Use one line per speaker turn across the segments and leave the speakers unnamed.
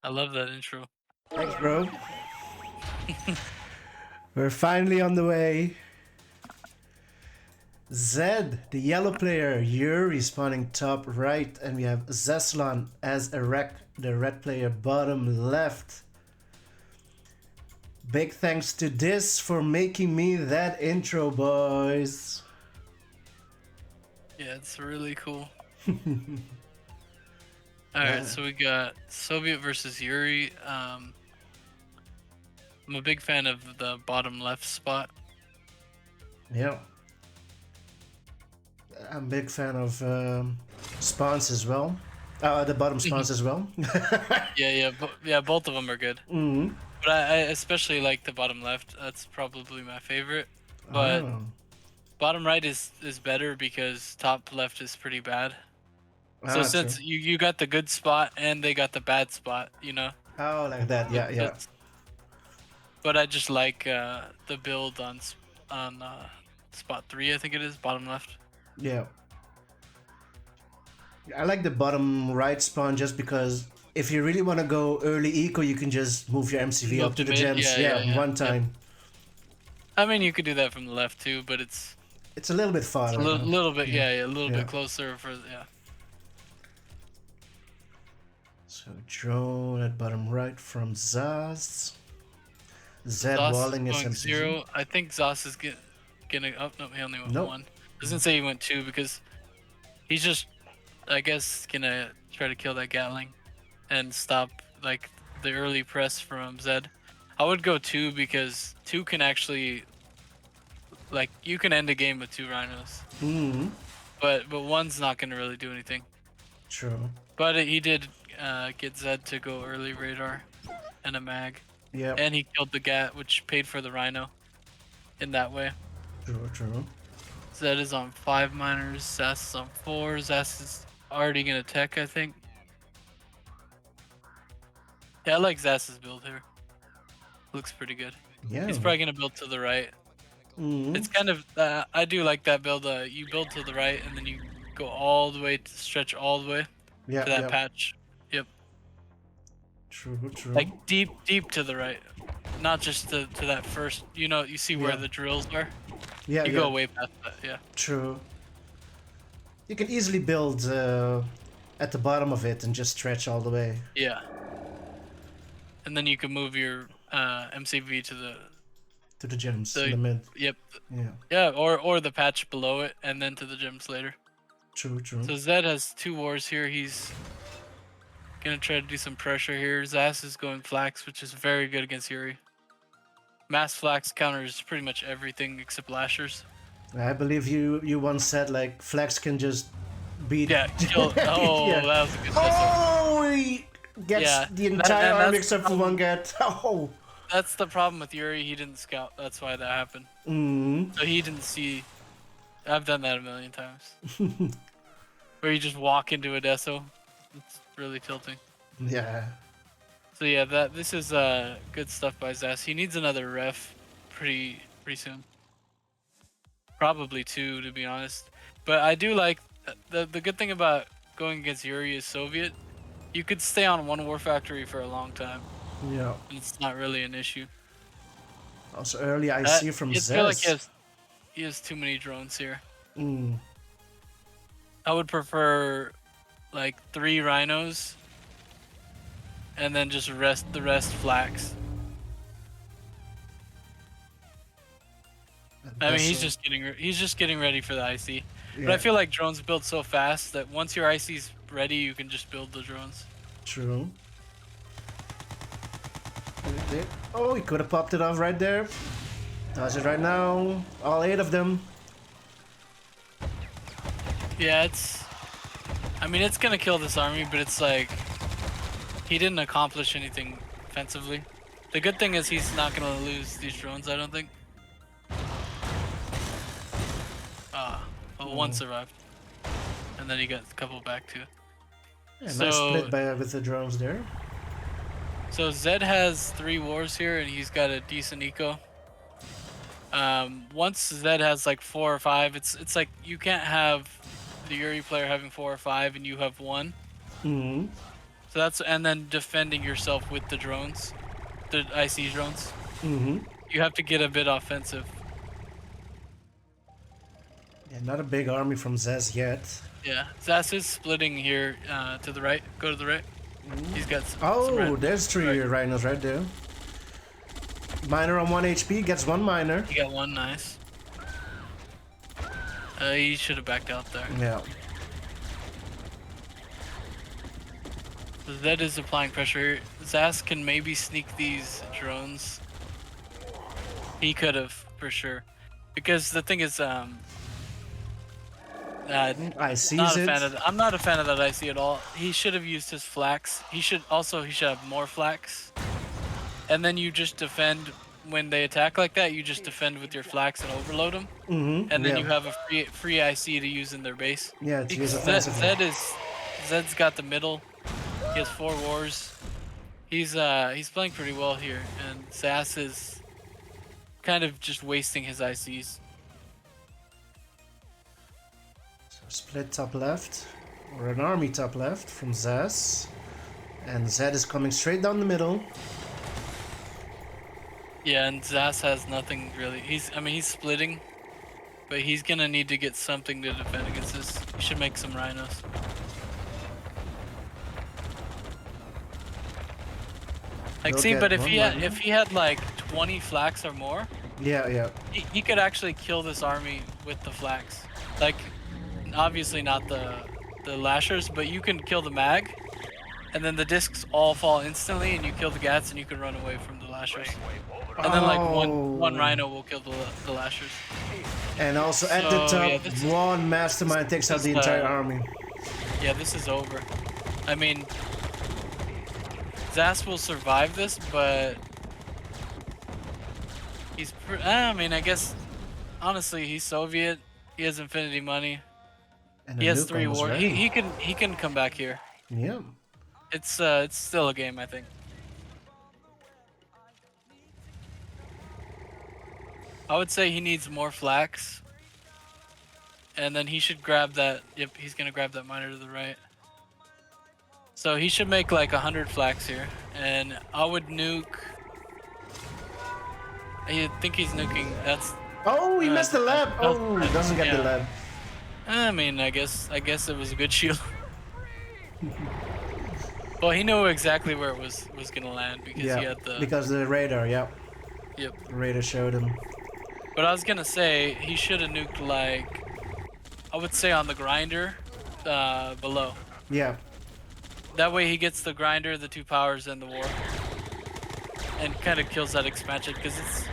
I love that intro.
Thanks, bro. We're finally on the way. Zedd, the yellow player, Yuri spawning top right, and we have Zhasulan as a wreck, the red player bottom left. Big thanks to this for making me that intro, boys.
Yeah, it's really cool. Alright, so we got Soviet versus Yuri. I'm a big fan of the bottom left spot.
Yeah. I'm a big fan of spawns as well. The bottom spawns as well.
Yeah, both of them are good.
Mm-hmm.
But I especially like the bottom left. That's probably my favorite. But
Oh.
bottom right is better because top left is pretty bad. So
True.
since you got the good spot and they got the bad spot, you know.
Oh, like that. Yeah, yeah.
But I just like the build on spot 3, I think it is, bottom left.
Yeah. I like the bottom right spawn just because if you really want to go early eco, you can just move your MCV
Move
up to
to
the
mid.
gems. Yeah, one
Yep.
time.
I mean, you could do that from the left too, but it's
It's a little bit
a
farther though.
little bit,
Yeah,
a little
yeah.
bit closer for yeah.
So drone at bottom right from Zaz. Zed
Zos is
walling his
going
MCV.
0. I think Zos is getting up. No, he only went
Nope.
1. Doesn't say he went 2 because he's just, I guess, gonna try to kill that Gatling and stop like the early press from Zed. I would go 2 because 2 can actually, like, you can end a game with 2 rhinos,
Hmm.
but 1's not gonna really do anything.
True.
But he did get Zed to go early radar and a mag.
Yep.
And he killed the Gat, which paid for the Rhino in that way.
True.
Zed is on 5 miners, Zas is on 4. Zas is already gonna tech, I think. Yeah, I like Zas's build here. Looks pretty good.
Yeah.
He's probably gonna build to the right.
Hmm.
It's kind of, I do like that build. You build to the right and then you go all the way, to stretch all the way
Yeah,
to that
yeah.
patch. Yep.
True.
Like deep to the right. Not just to that first, you see where
Yeah.
the drills are?
Yeah,
You
yeah.
go way past that, yeah.
True. You can easily build at the bottom of it and just stretch all the way.
Yeah. And then you can move your MCV to
To the gems in the mid.
yep.
Yeah.
Yeah, or the patch below it and then to the gems later.
True.
So Zed has 2 wars here. He's gonna try to do some pressure here. Zas is going flax, which is very good against Yuri. Mass flax counters pretty much everything except lashers.
I believe you once said like Flex can just beat.
Yeah, kill. Oh,
Yeah.
that was a good missile.
Oh, he gets
Yeah,
the entire
and
army
that's
except for one get. Oh.
That's the problem with Yuri. He didn't scout. That's why that happened.
Mm.
So he didn't see. I've done that a million times. Where you just walk into a deso. It's really tilting.
Yeah.
So yeah, this is good stuff by Zas. He needs another ref pretty soon. Probably 2, to be honest. But I do like the good thing about going against Yuri is Soviet. You could stay on one war factory for a long time.
Yeah.
And it's not really an issue.
Also early I see from
I feel like
Zez.
he has too many drones here.
Mm.
I would prefer like 3 rhinos and then just the rest flax. I mean, he's just getting ready for the IC.
Yeah.
But I feel like drones build so fast that once your IC's ready, you can just build the drones.
True. Oh, he could have popped it off right there. Does it right now. All 8 of them.
Yeah, I mean, it's gonna kill this army, but it's like he didn't accomplish anything offensively. The good thing is he's not gonna lose these drones, I don't think. Well, 1 survived, and then he got a couple back too.
Yeah, nice split with the drones there.
So Zed has 3 wars here, and he's got a decent eco. Once Zed has like 4 or 5, it's like you can't have the Yuri player having 4 or 5 and you have 1.
Mm.
So that's and then defending yourself with the drones, the IC drones.
Mm-hmm.
You have to get a bit offensive.
Yeah, not a big army from Zez yet.
Yeah, Zas is splitting here to the right. Go to the right. He's got some
Oh,
random.
there's 3
Right.
rhinos right there. Miner on 1 HP, gets 1 miner.
He got one, nice. He should have backed out there.
Yeah.
Zed is applying pressure. Zas can maybe sneak these drones. He could have, for sure. Because the thing is,
I sees
not a
it.
fan of. I'm not a fan of that IC at all. He should have used his flax. He should have more flax. And then you just defend when they attack like that. You just defend with your flax and overload them.
Mm-hmm.
And then
yeah.
you have a free IC to use in their base.
Yeah, to use
Because
offensively.
Zed's got the middle. He has 4 wars. He's playing pretty well here, and Zas is kind of just wasting his ICs.
So split top left, or an army top left from Zez. And Zed is coming straight down the middle.
Yeah, and Zas has nothing really. He's splitting, but he's gonna need to get something to defend against this. He should make some rhinos. Like,
He'll
see,
get
but
one rhino.
if he had like 20 flax or more,
Yeah.
he could actually kill this army with the flax. Like, obviously not the lashers, but you can kill the mag, and then the discs all fall instantly, and you kill the gats, and you can run away from the lashers. And then like one rhino will kill the lashers.
And also at the
So,
top,
yeah,
one mastermind takes out
is,
the entire army.
Yeah, this is over. I mean, Zas will survive this, but he's. I mean, I guess honestly, he's Soviet. He has infinity money.
And
He
the
has
nuke
3
almost
war.
ready.
He can come back here.
Yeah.
It's still a game, I think. I would say he needs more flax, and then he should grab that. Yep, he's gonna grab that miner to the right. So he should make like 100 flax here, and I would nuke. I think he's nuking. That's.
Oh, he missed the lab.
that's-
Oh, doesn't get the
yeah.
lab.
I mean, I guess it was a good shield. Well, he knew exactly where it was gonna land because he had the.
Because the radar, yeah.
Yep.
The radar showed him.
But I was gonna say he should have nuked like, I would say on the grinder, below.
Yeah.
That way he gets the grinder, the 2 powers, and the war, and kind of kills that expansion because it's,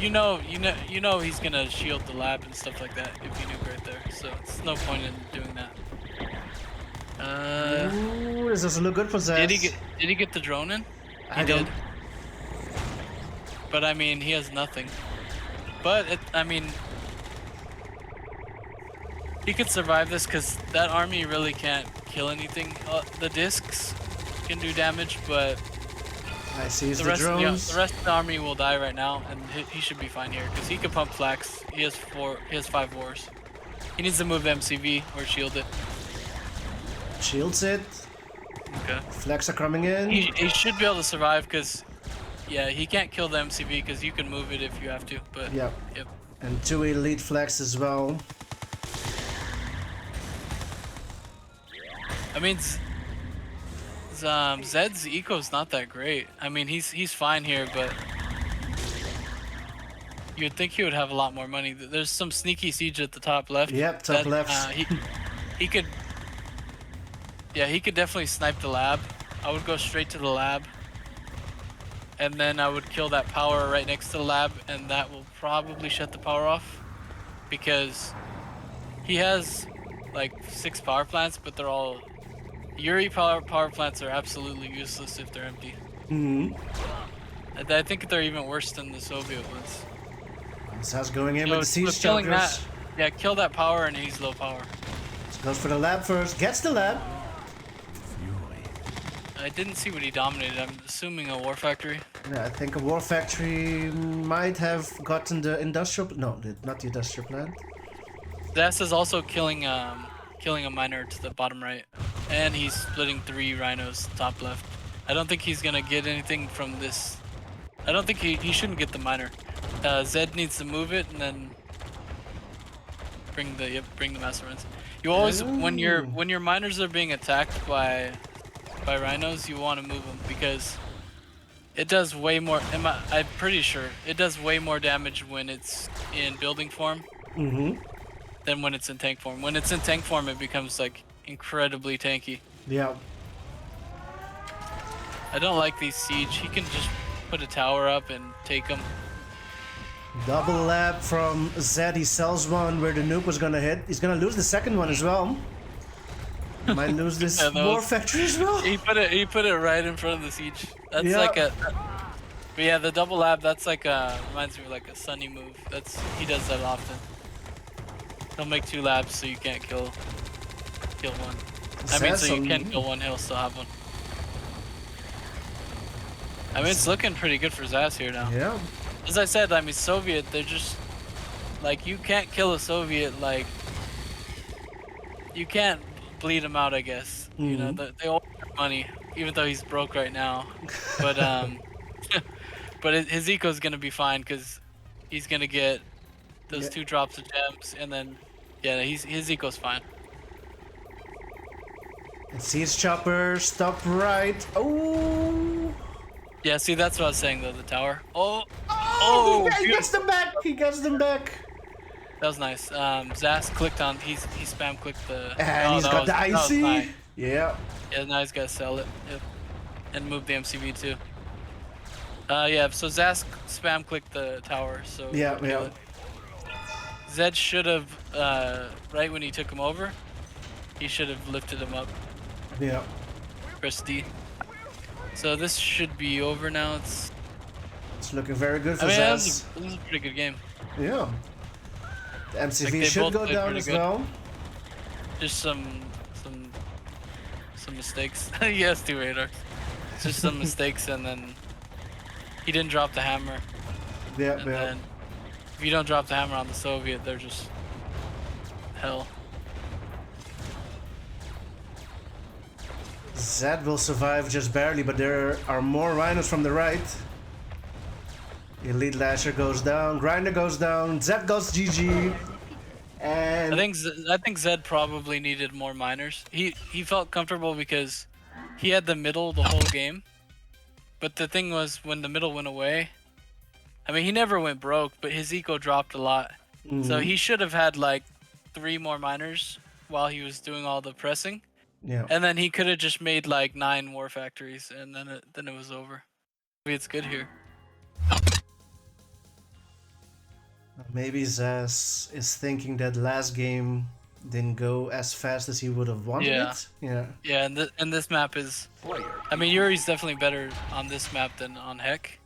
you know he's gonna shield the lab and stuff like that if you nuke right there. So it's no point in doing that.
Ooh, this doesn't look good for Zed.
Did he get the drone in?
I don't.
But I mean, he has nothing. But I mean, he could survive this because that army really can't kill anything. The discs can do damage, but
I see
the
the drones.
rest of the army will die right now, and he should be fine here because he can pump flax. He has 5 wars. He needs to move the MCV or shield it.
Shields it.
Okay.
Flags are coming in.
He should be able to survive because, yeah, he can't kill the MCV because you can move it if you have to. But
Yep.
Yep.
And 2 elite flags as well.
I mean, Zed's eco's not that great. I mean, he's fine here, but you'd think he would have a lot more money. There's some sneaky siege at the top left.
Yep, top left.
He could. Yeah, he could definitely snipe the lab. I would go straight to the lab, and then I would kill that power right next to the lab, and that will probably shut the power off, because he has like 6 power plants, but they're all Yuri power plants are absolutely useless if they're empty. I think they're even worse than the Soviet ones.
Zed's going in with the siege
killing
jumpers.
that, yeah, kill that power, and he's low power.
Goes for the lab first. Gets the lab.
I didn't see what he dominated. I'm assuming a war factory.
Yeah, I think a war factory might have gotten the industrial. No, not the industrial plant.
Zas is also killing a miner to the bottom right. and he's splitting 3 rhinos top left. I don't think he's gonna get anything from this. I don't think he shouldn't get the miner. Zedd needs to move it and then bring the master runs. You always when
Oh.
your miners are being attacked by rhinos, you want to move them because it does way more. I'm pretty sure it does way more damage when it's in building form
Mm-hmm.
than when it's in tank form. When it's in tank form, it becomes like incredibly tanky.
Yeah.
I don't like these siege. He can just put a tower up and take them.
Double lap from Zedd. He sells one where the nuke was gonna hit. He's gonna lose the second one as well. Might lose this
Yeah,
war factory as well.
He put it right in front of the siege. That's
Yeah.
like a. But yeah, the double lab. That's like a reminds me of like a Sunny move. He does that often. He'll make 2 labs so you can't kill one. I mean, so you can kill one. He'll still have one. I mean, it's looking pretty good for Zaz here now.
Yeah.
As I said, I mean, Soviet, they're just, like, you can't kill a Soviet, like, you can't bleed him out, I guess. You know, they all have money, even though he's broke right now. But, but his eco's gonna be fine, because he's gonna get those 2 drops of gems, and then, yeah, his eco's fine.
And Siege Chopper, stop right. Oh!
Yeah, see, that's what I was saying, though, the tower.
Oh! He gets them back! He gets them back!
That was nice. Zas clicked on, he spam clicked the...
And he's got the icy!
Nice.
Yeah.
Yeah, now he's gotta sell it. Yep. And move the MCV too. Yeah, so Zas spam clicked the tower, so...
Yeah, yeah.
It. Zedd should have, right when he took him over, he should have lifted him up.
Yeah.
Press D. So this should be over now. It's
looking very good for
Zaz.
Zaz.
This is a pretty good game.
Yeah. The MCV
Like,
should go down as well.
Just some mistakes. He has 2 radars. Just some mistakes, and then he didn't drop the hammer.
Yeah,
And
yeah.
then if you don't drop the hammer on the Soviet, they're just hell.
Zedd will survive just barely, but there are more rhinos from the right. Elite Lasher goes down, Grinder goes down, Zedd goes GG. And
I think Zedd probably needed more miners. He felt comfortable because he had the middle the whole game. But the thing was, when the middle went away, I mean, he never went broke, but his eco dropped a lot. So he should have had like 3 more miners while he was doing all the pressing.
yeah.
And then he could have just made like 9 war factories, and then it was over. Maybe it's good here.
Maybe Zaz is thinking that last game didn't go as fast as he would have wanted
Yeah.
it. Yeah.
Yeah, and this map is... I mean, Yuri's definitely better on this map than on Heck.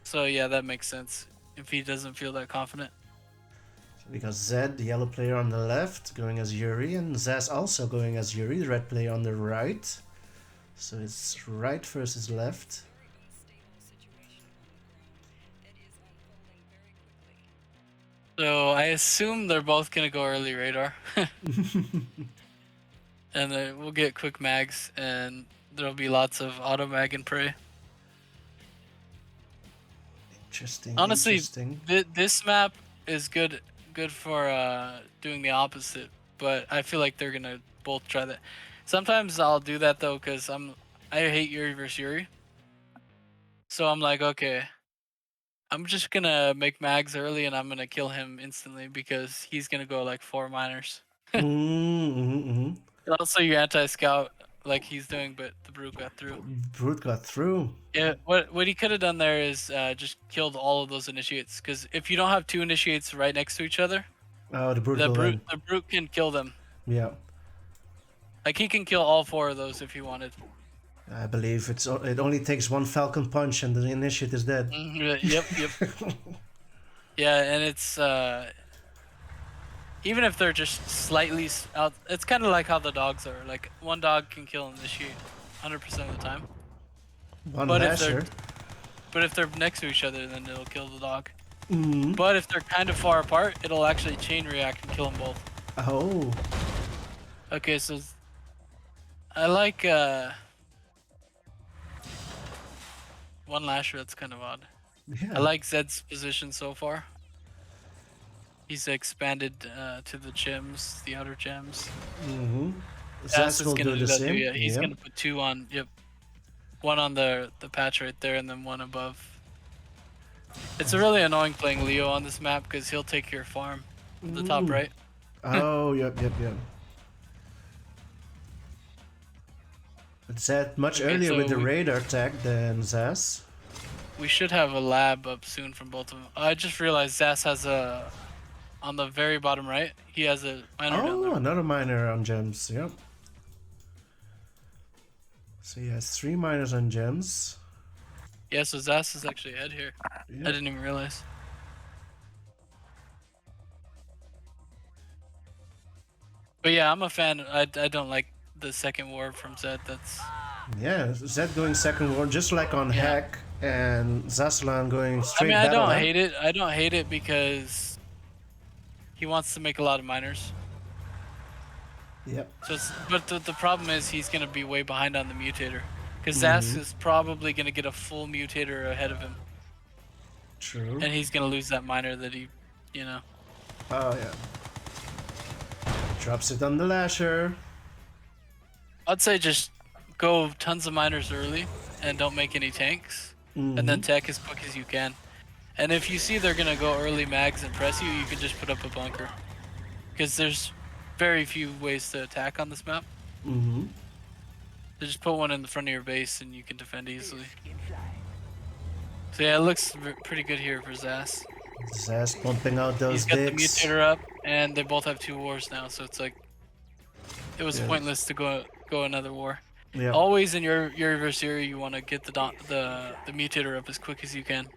So yeah, that makes sense if he doesn't feel that confident.
So we got Zedd, the yellow player on the left, going as Yuri, and Zaz also going as Yuri, the red player on the right. So it's right versus left.
So I assume they're both gonna go early radar. And then we'll get quick mags, and there'll be lots of auto mag and prey.
Interesting.
Honestly,
interesting.
this map is good for doing the opposite, but I feel like they're gonna both try that. Sometimes I'll do that though, because I hate Yuri versus Yuri. So I'm like, okay, I'm just gonna make mags early and I'm gonna kill him instantly because he's gonna go like 4 miners. And also you anti-scout like he's doing, but the brute got through.
Brute got through.
Yeah, what he could have done there is just killed all of those initiates, because if you don't have 2 initiates right next to each other,
Oh, the brute will win.
the brute can kill them.
Yeah.
Like he can kill all 4 of those if he wanted.
I believe it only takes 1 Falcon Punch and the initiate is dead.
Yep. Yeah, and it's even if they're just slightly out, it's kind of like how the dogs are. Like 1 dog can kill an initiate 100% of the time.
One
But
Lasher.
if they're next to each other, then it'll kill the dog. But if they're kind of far apart, it'll actually chain react and kill them both.
Oh.
Okay, so I like one lasher. That's kind of odd. I
Yeah.
like Zedd's position so far. He's expanded to the gems, the outer gems.
Zess
Is
will
gonna
do
do
the
that too.
same.
Yeah, he's
Yep.
gonna put two on. Yep, one on the patch right there, and then one above. It's really annoying playing Leo on this map because he'll take your farm, the top right.
Oh, yep, yep, yep. But Zed much
Okay,
earlier with
so
the radar tag than Zaz.
we should have a lab up soon from both of them. I just realized Zas has a on the very bottom right. He has a miner down
Oh,
there.
another miner on gems. Yep. So he has 3 miners on gems.
Yeah, so Zas is actually ahead here. I
Yep.
didn't even realize. But yeah, I'm a fan. I don't like the second war from Zed. That's
Yeah, Zed going second war, just like on
yeah.
Hack, and Zhasulan going
I mean,
straight
I
battle
don't
hub.
hate it. I don't hate it because he wants to make a lot of miners.
Yep.
So it's but the problem is he's gonna be way behind on the mutator because Zas is probably gonna get a full mutator ahead of him,
True.
and he's gonna lose that miner that he, you know.
Oh, yeah. Drops it on the lasher.
I'd say just go tons of miners early and don't make any tanks, and then tech as quick as you can. And if you see they're gonna go early mags and press you, you can just put up a bunker, because there's very few ways to attack on this map. So just put one in the front of your base and you can defend easily. So yeah, it looks pretty good here for Zas.
Zaz pumping out those
He's got the
dicks.
mutator up, and they both have 2 wars now, so it's like it was
Yes.
pointless to go another war.
Yep.
Always in your adversary, you want to get the mutator up as quick as you can.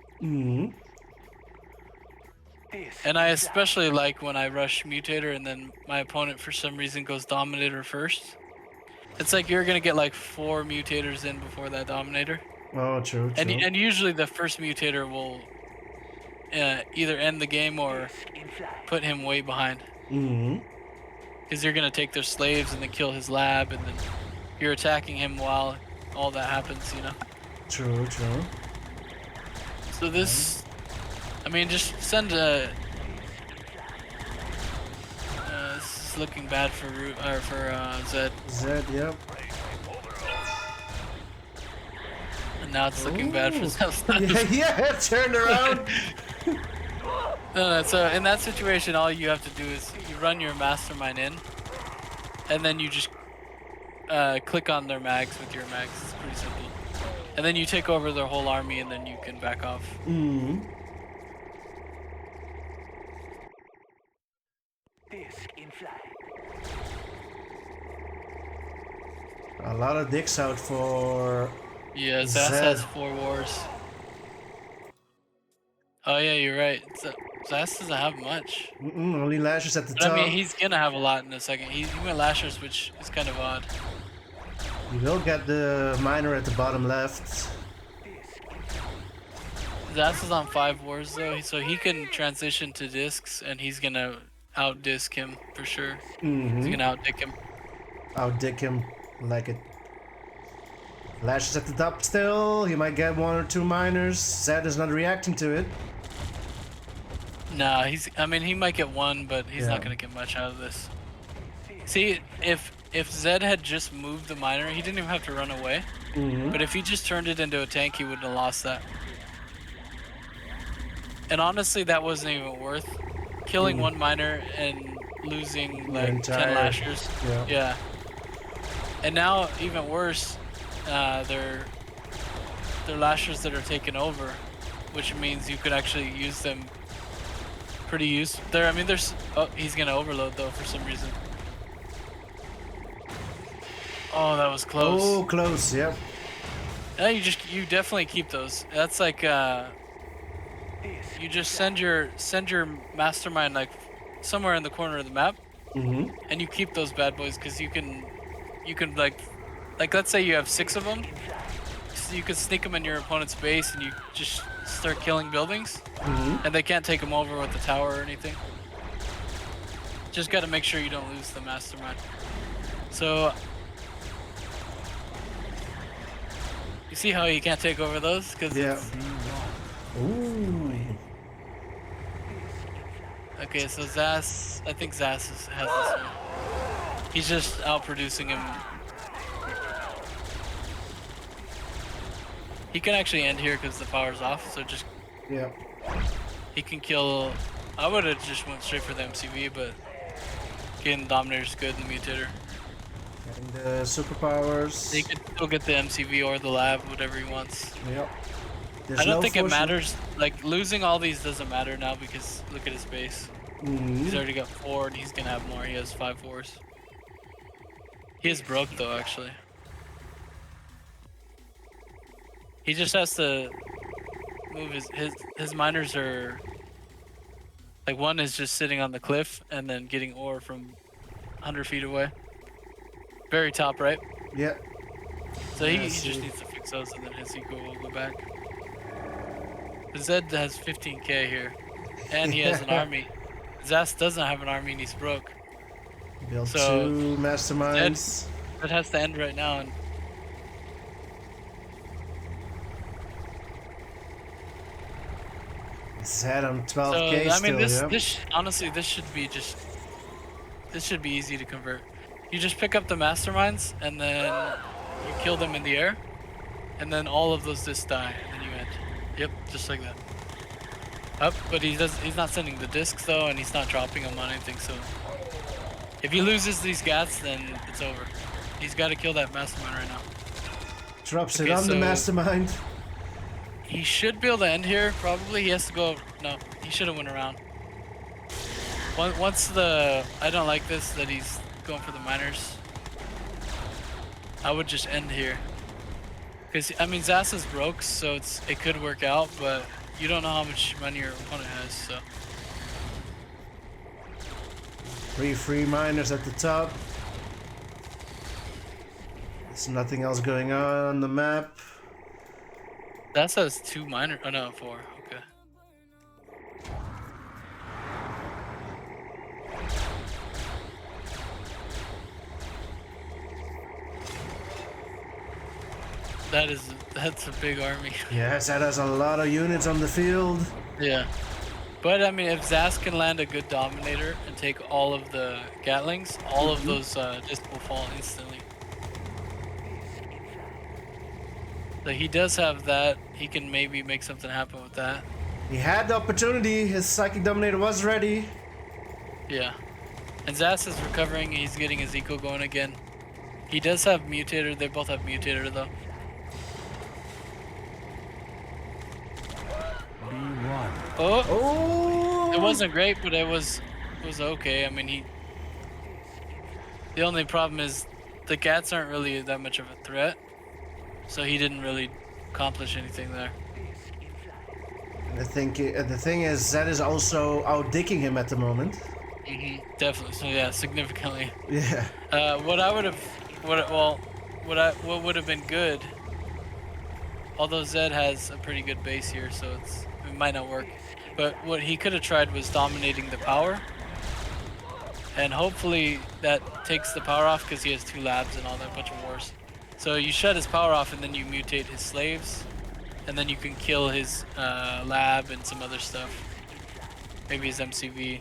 And I especially like when I rush mutator and then my opponent for some reason goes dominator first. It's like you're gonna get like 4 mutators in before that dominator,
Oh, true, true.
and usually the first mutator will either end the game or put him way behind. Because you're gonna take their slaves and then kill his lab, and then you're attacking him while all that happens, you know.
True, true.
So this, I mean, just send a. This is looking bad for Zed,
Zed, yep.
and now it's looking bad for
Ooh.
Zed.
Yeah, turn around.
No, so in that situation, all you have to do is you run your mastermind in, and then you just click on their mags with your mags. It's pretty simple. And then you take over their whole army, and then you can back off.
A lot of dicks out for
Yeah, Zas
Zed.
has 4 wars. Oh yeah, you're right. Zas doesn't have much.
Only lashes at the
But
top.
I mean, he's gonna have a lot in a second. He went lashers, which is kind of odd.
You will get the miner at the bottom left.
Zas is on 5 wars though, so he can transition to discs, and he's gonna out-disc him for sure. He's gonna out-dick him.
Outdick him like it. Lashes at the top still. He might get 1 or 2 miners. Zed is not reacting to it.
Nah, I mean, he might get 1, but he's
Yeah.
not gonna get much out of this. See, if Zed had just moved the miner, he didn't even have to run away. But if he just turned it into a tank, he wouldn't have lost that. And honestly, that wasn't even worth killing 1 miner and losing like 10
entire-
lashers.
yeah.
Yeah. And now, even worse, they're lashers that are taken over, which means you could actually use them pretty useful. I mean, there's. Oh, he's gonna overload though for some reason. Oh, that was close.
Oh, close, yep.
Yeah, you definitely keep those. That's like you just send your mastermind like somewhere in the corner of the map, and you keep those bad boys because you can like let's say you have 6 of them, so you can sneak them in your opponent's base and you just start killing buildings, and they can't take them over with the tower or anything. Just got to make sure you don't lose the mastermind. So You see how he can't take over those? Because
Yeah.
it's...
Ooh.
Okay, so Zas... I think Zas has this one. He's just outproducing him. He can actually end here because the power's off, so just...
Yeah.
He can kill... I would have just went straight for the MCV, but... Getting Dominator's good in the Mutator.
Getting the superpowers.
He could still get the MCV or the lab, whatever he wants.
Yep. There's
I don't
no
think it
force-
matters. Like, losing all these doesn't matter now because look at his base. He's already got 4 and he's gonna have more. He has 5 4s. He is broke though, actually. He just has to move his miners are... Like, one is just sitting on the cliff and then getting ore from 100 feet away. Very top right.
Yeah.
So he just needs to fix those and then his eco will go back. Zedd has 15k here. And he has an army. Zas doesn't have an army and he's broke.
Build
So,
2 masterminds.
That has to end right now. And
Zedd on 12k
so, I mean,
still, yeah.
this honestly, this should be easy to convert. You just pick up the masterminds and then you kill them in the air, and then all of those discs die, and then you end. Yep, just like that. Up, but he's not sending the discs though, and he's not dropping them on anything. So if he loses these gats, then it's over. He's got to kill that mastermind right now.
Drops it on the mastermind.
He should be able to end here. Probably he has to go. No, he should have went around. Once the... I don't like this, that he's going for the miners. I would just end here. Because, I mean, Zas is broke, so it could work out, but you don't know how much money your opponent has, so...
3 free miners at the top. There's nothing else going on the map.
Zas has 2 miners. Oh, no, 4. Okay. That's a big army.
Yes, that has a lot of units on the field.
Yeah. But I mean, if Zas can land a good Dominator and take all of the Gatlings, all of those discs will fall instantly. So he does have that. He can maybe make something happen with that.
He had the opportunity. His Psychic Dominator was ready.
Yeah. And Zas is recovering. He's getting his eco going again. He does have Mutator. They both have Mutator though. Oh! It wasn't great, but it was okay. I mean, the only problem is the Gats aren't really that much of a threat, so he didn't really accomplish anything there.
I think the thing is, Zedd is also outdicking him at the moment.
Definitely. So yeah, significantly.
Yeah.
What would have been good, although Zedd has a pretty good base here, so it might not work. But what he could have tried was dominating the power, and hopefully that takes the power off because he has 2 labs and all that bunch of wars. So you shut his power off and then you mutate his slaves, and then you can kill his lab and some other stuff. Maybe his MCV.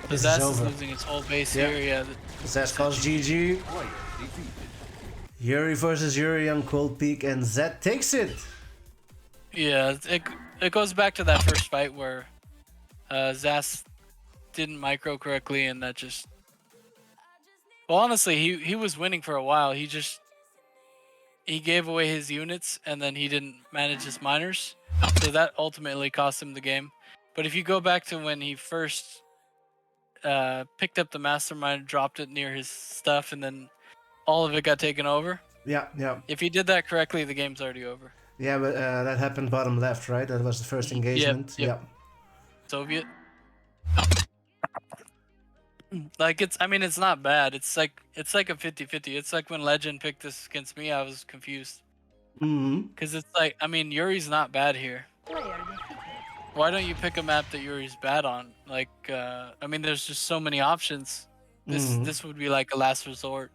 But Zas is losing his whole base here. Yeah.
Zas calls GG. Yuri versus Yuri on Cold Peak, and Zedd takes it.
Yeah, it goes back to that first fight where Zas didn't micro correctly, and that just... Well, honestly, he was winning for a while. He gave away his units, and then he didn't manage his miners, so that ultimately cost him the game. But if you go back to when he first picked up the mastermind, dropped it near his stuff, and then all of it got taken over.
Yeah.
If he did that correctly, the game's already over.
Yeah, but that happened bottom left, right? That was the first engagement.
Yep. Soviet. Like, I mean, it's not bad. It's like a 50-50. It's like when Legend picked this against me, I was confused. Because it's like, I mean, Yuri's not bad here. Why don't you pick a map that Yuri's bad on? Like, I mean, there's just so many options. This would be like a last resort.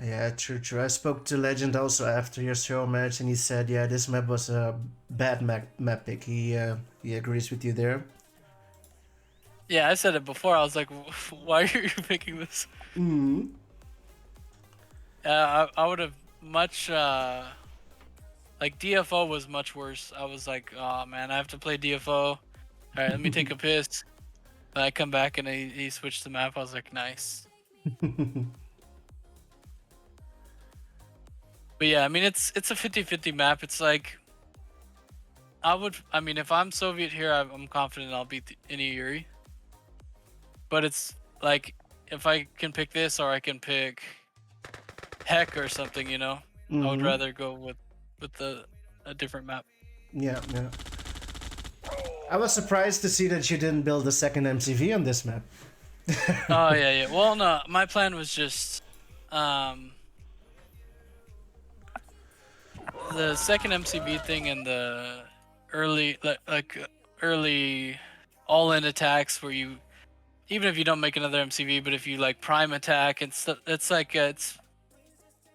Yeah, true, true. I spoke to Legend also after your show match, and he said, yeah, this map was a bad map pick. He agrees with you there.
Yeah, I said it before. I was like, why are you picking this?
Mm.
I would have much like DFO was much worse. I was like, oh man, I have to play DFO. All right, let me take a piss. Then I come back and he switched the map. I was like, nice. But yeah, I mean it's a 50-50 map. It's like I mean if I'm Soviet here, I'm confident I'll beat any Yuri. But it's like if I can pick this or I can pick Heck or something, you know, I would rather go with a different map.
Yeah, yeah. I was surprised to see that you didn't build a second MCV on this map.
Oh yeah, yeah. Well, no, my plan was just the second MCV thing and the early early all-in attacks where you even if you don't make another MCV, but if you like prime attack and stuff, it's like it's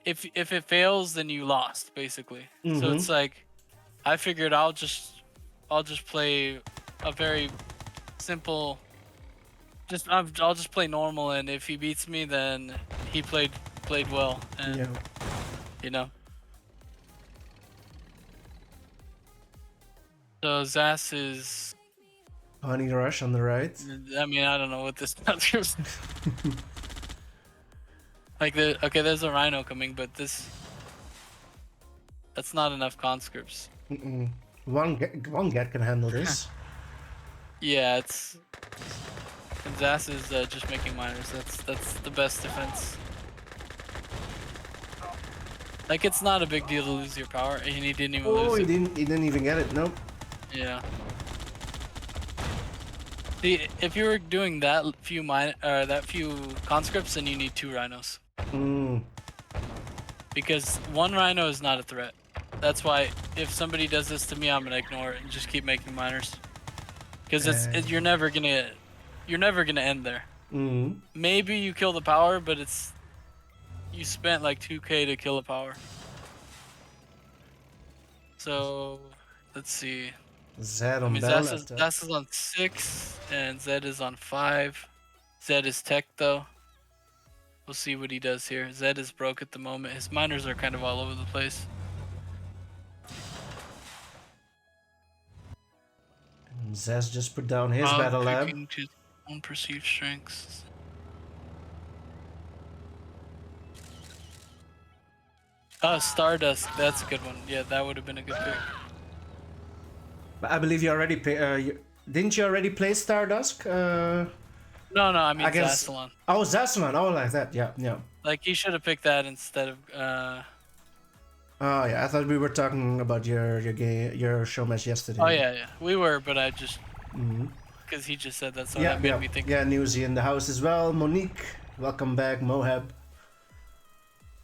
if it fails, then you lost basically. So it's like I figured I'll just play a very simple. I'll just play normal, and if he beats me, then he played well, and
Yeah.
you know. So Zas is.
Honey Rush on the right.
I mean, I don't know what this is. Like okay, there's a Rhino coming, but that's not enough conscripts.
One get can handle this.
Yeah, it's. And Zas is just making miners. That's the best defense. Like it's not a big deal to lose your power, and he didn't even lose
he
it.
didn't. He didn't even get it. Nope.
Yeah. See, if you were doing that few conscripts, then you need 2 rhinos. Because 1 rhino is not a threat. That's why if somebody does this to me, I'm gonna ignore it and just keep making miners. Because you're never gonna end there. Maybe you kill the power, but you spent like 2k to kill a power. So let's see.
Zedd on
I mean,
battle
Zas is on 6 and Zedd is on 5. Zedd is tech though. We'll see what he does here. Zedd is broke at the moment. His miners are kind of all over the place.
Zaz just put down his battle lab.
To his own perceived strengths. Oh, Stardust. That's a good one. Yeah, that would have been a good pick.
But I believe you already play. Didn't you already play Stardust?
No, I mean Zhasulan.
Oh, Zhasulan. Oh, like that. Yeah, yeah.
Like he should have picked that instead of.
Oh yeah, I thought we were talking about your show match yesterday.
Oh yeah, we were, but I just because he just said that, so that made me think.
Yeah, Newsy in the house as well. Monique, welcome back. Mohab.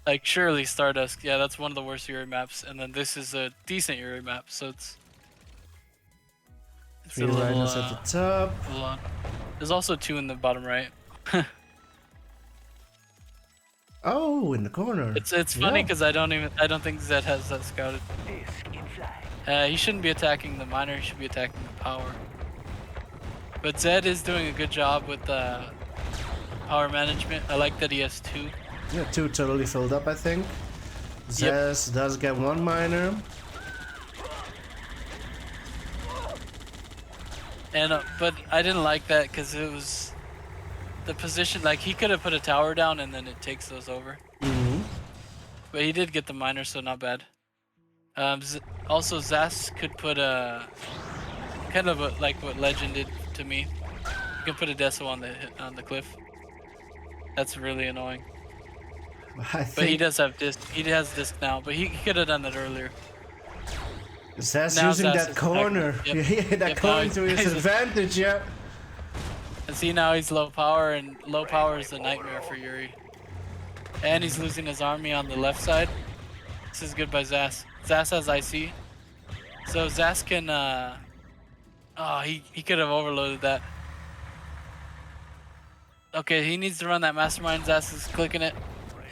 Like surely Stardust, yeah, that's one of the worst Yuri maps, and then this is a decent Yuri map, so it's
3 rhinos at the top.
There's also 2 in the bottom right.
Oh, in the corner.
It's funny because I don't think Zedd has that scouted. He shouldn't be attacking the miner. He should be attacking the power. But Zedd is doing a good job with power management. I like that he has 2.
Yeah, 2 totally filled up, I think. Zez does get 1 miner.
And but I didn't like that because it was the position. Like he could have put a tower down and then it takes those over. But he did get the miner, so not bad. Also, Zas could put a kind of like what Legend did to me. You can put a Deso on the cliff. That's really annoying. But he does have disc. He has disc now, but he could have done that earlier.
Zaz using that corner. Yep. That corner to his advantage, yeah.
And see, now he's low power, and low power is a nightmare for Yuri. And he's losing his army on the left side. This is good by Zas. Zas has IC. So Zas can, oh, he could have overloaded that. Okay, he needs to run that mastermind. Zas is clicking it.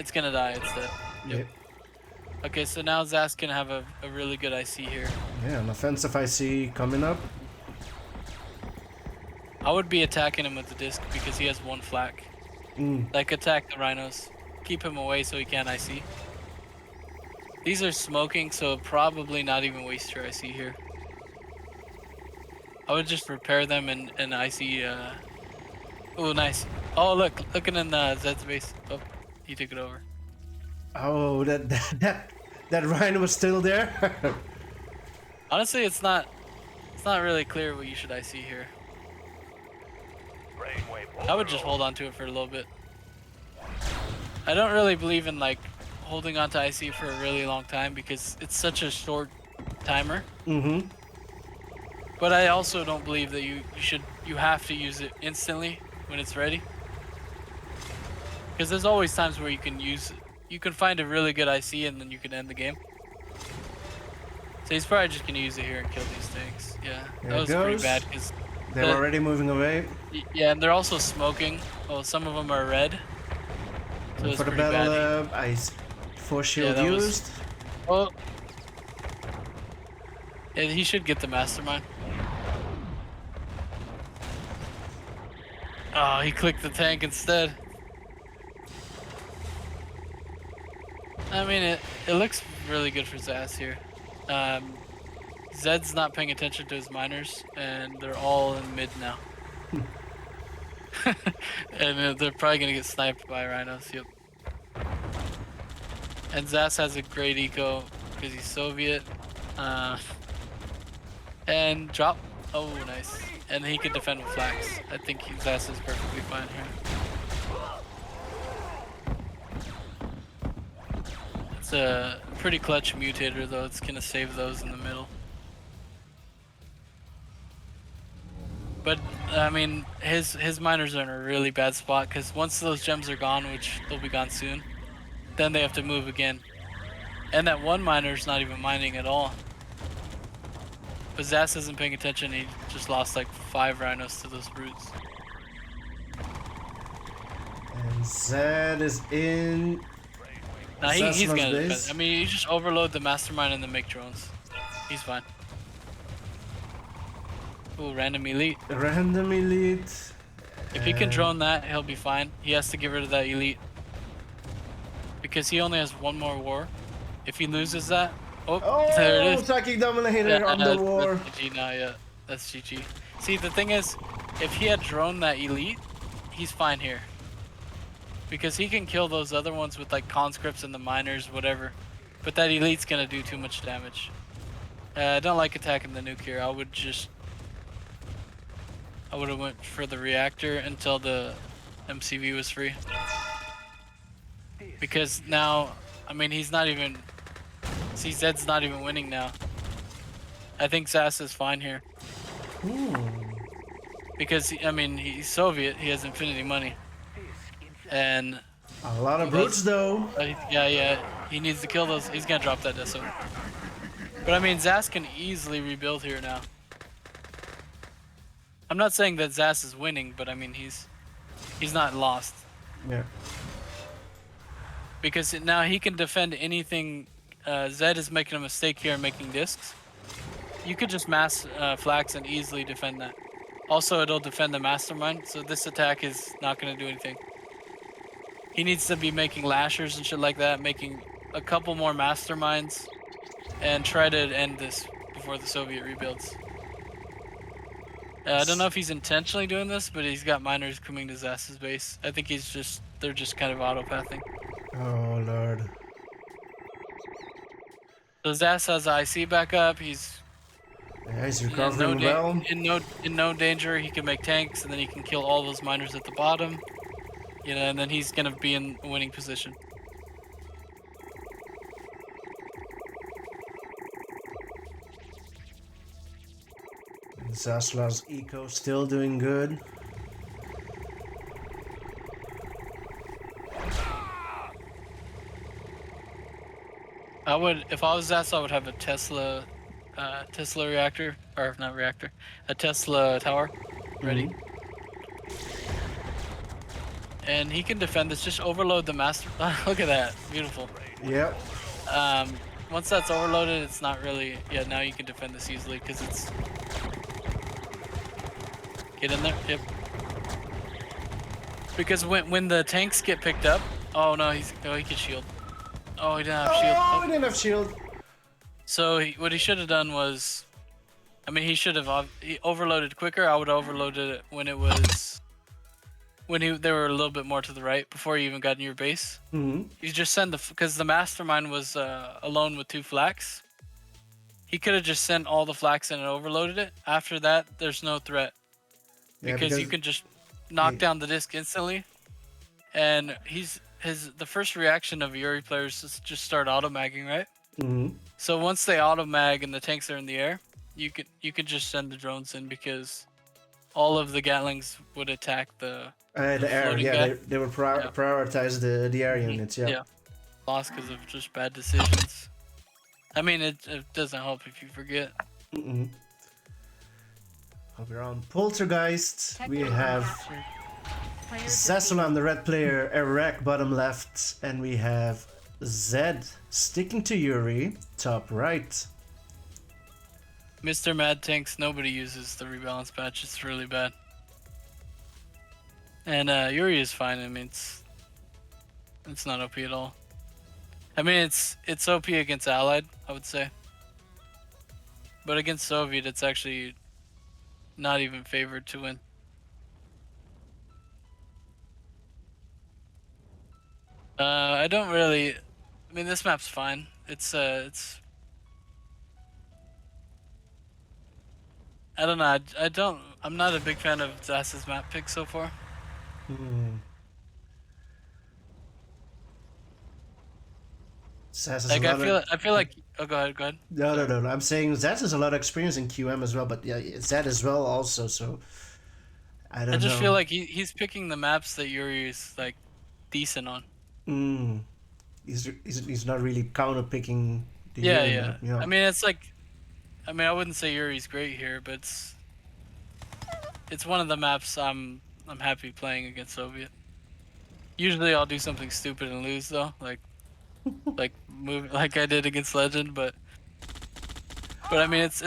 It's gonna die. It's dead. Yep.
Yep.
Okay, so now Zas can have a really good IC here.
Yeah, an offensive IC coming up.
I would be attacking him with the disc because he has one flak. Like, attack the rhinos. Keep him away so he can't IC. These are smoking, so probably not even waste your IC here. I would just repair them and IC. Oh, nice. Oh, look, looking in Zedd's base. Oh, he took it over.
Oh, that Rhino was still there.
Honestly, it's not really clear what you should IC here. I would just hold on to it for a little bit. I don't really believe in like holding on to IC for a really long time because it's such a short timer. But I also don't believe that you have to use it instantly when it's ready. Because there's always times where you can find a really good IC and then you can end the game. So he's probably just gonna use it here and kill these things. Yeah, that was pretty bad because
they're already moving away.
Yeah, and they're also smoking. Oh, some of them are red. So
for the battle, force shield used.
Oh, yeah, he should get the mastermind. Oh, he clicked the tank instead. I mean, it looks really good for Zas here. Zedd's not paying attention to his miners, and they're all in mid now. And they're probably gonna get sniped by rhinos. Yep. And Zas has a great eco because he's Soviet. And drop. Oh, nice. And he can defend with flags. I think Zas is perfectly fine here. It's a pretty clutch mutator though. It's gonna save those in the middle. But I mean, his miners are in a really bad spot because once those gems are gone, which they'll be gone soon, then they have to move again. And that one miner's not even mining at all. But Zas isn't paying attention. He just lost like 5 rhinos to those brutes.
And Zedd is in.
Nah, he's gonna defend. I mean, you just overload the mastermind and then make drones. He's fine. Ooh, random elite.
Random elite.
If he can drone that, he'll be fine. He has to get rid of that elite. Because he only has one more war. If he loses that, oh, there it is.
Attacking dominator on the war.
That's GG now, yeah. That's GG. See, the thing is, if he had droned that elite, he's fine here. Because he can kill those other ones with like conscripts and the miners, whatever. But that elite's gonna do too much damage. I don't like attacking the nuke here. I would have went for the reactor until the MCV was free. Because now, I mean, he's not even... See, Zedd's not even winning now. I think Zas is fine here. Because, I mean, he's Soviet, he has infinity money. And...
a lot of brutes, though.
Yeah, he needs to kill those. He's gonna drop that Deso. But I mean, Zas can easily rebuild here now. I'm not saying that Zas is winning, but I mean, he's not lost.
Yeah.
Because now he can defend anything. Zedd is making a mistake here making discs. You could just mass flax and easily defend that. Also, it'll defend the mastermind, so this attack is not going to do anything. He needs to be making lashers and shit like that, making a couple more masterminds, and try to end this before the Soviet rebuilds. I don't know if he's intentionally doing this, but he's got miners coming to Zas's base. I think they're just kind of auto-pathing.
Oh, Lord.
So Zas has IC back up. He's
recovering well.
In no danger. He can make tanks, and then he can kill all those miners at the bottom. You know, and then he's gonna be in a winning position.
Zhasulan's eco still doing good.
I would, if I was Zas, I would have a Tesla reactor, or not reactor, a Tesla tower ready. and he can defend this. Just overload the master. Look at that, beautiful.
Yep.
Once that's overloaded, it's not really. Yeah, now you can defend this easily because it's. Get in there. Yep. Because when the tanks get picked up, oh no, he can shield. Oh, he didn't have shield.
Oh,
Oh.
we didn't have shield.
So what he should have done was, I mean, he should have he overloaded quicker. I would have overloaded it when it was they were a little bit more to the right before you even got in your base.
Mm-hmm.
You just send because the mastermind was alone with 2 flax. He could have just sent all the flax in and overloaded it. After that, there's no threat because you can just knock down the disc instantly. And the first reaction of Yuri players is just start auto-magging, right?
Mm-hmm.
So once they auto-mag and the tanks are in the air, you can just send the drones in because all of the Gatlings would attack the
air. Yeah,
guy.
they would prioritize the air units. Yeah.
Yeah. Lost because of just bad decisions. I mean, it doesn't help if you forget.
Mm-mm. We're on Poltergeist. We have Zhasulan, the red player, Eric bottom left, and we have Zedd sticking to Yuri top right.
Mr. Mad Tanks, nobody uses the rebalance patch. It's really bad. And Yuri is fine. I mean, it's not OP at all. I mean, it's OP against Allied, I would say. But against Soviet, it's actually not even favored to win. I don't really. I mean, this map's fine. It's. I don't know. I don't. I'm not a big fan of Zaz's map pick so far. Like I feel like. Oh, go ahead. Go ahead.
No. I'm saying Zedd has a lot of experience in QM as well, but yeah, Zedd as well also. So I don't know.
I just feel like he's picking the maps that Yuri is like decent on.
He's not really counter picking the
Yeah,
Yuri
yeah.
map, yeah.
I mean, it's like. I mean, I wouldn't say Yuri's great here, but it's one of the maps I'm happy playing against Soviet. Usually I'll do something stupid and lose though, like move like I did against Legend, but I mean it's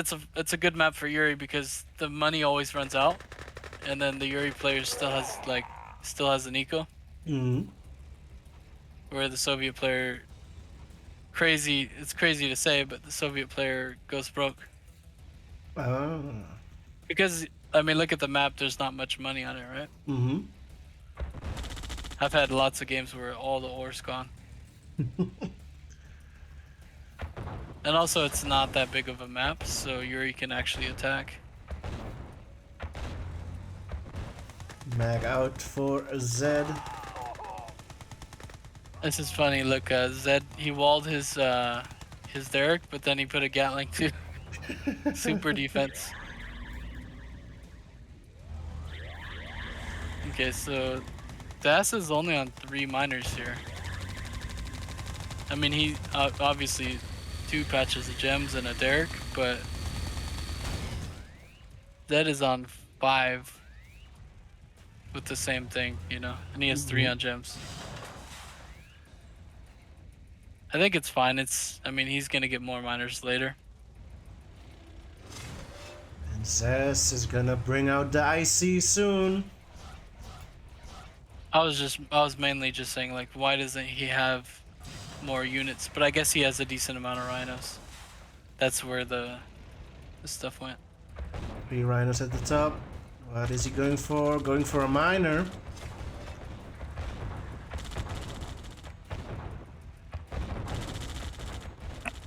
a good map for Yuri because the money always runs out, and then the Yuri player still has an eco. Where the Soviet player, it's crazy to say, but the Soviet player goes broke.
Oh.
Because I mean, look at the map. There's not much money on it, right?
Mm-hmm.
I've had lots of games where all the ore's gone. And also, it's not that big of a map, so Yuri can actually attack.
Mag out for Zedd.
This is funny. Look, Zedd, he walled his Derek, but then he put a Gatling too. Super defense. Okay, so Das is only on 3 miners here. I mean, he obviously 2 patches of gems and a Derek, but Zedd is on 5 with the same thing, you know, and he has 3 on gems. I think it's fine. I mean, he's gonna get more miners later.
And Zess is gonna bring out the IC soon.
I was mainly just saying, like, why doesn't he have more units? But I guess he has a decent amount of rhinos. That's where the stuff went.
3 rhinos at the top. What is he going for? Going for a miner.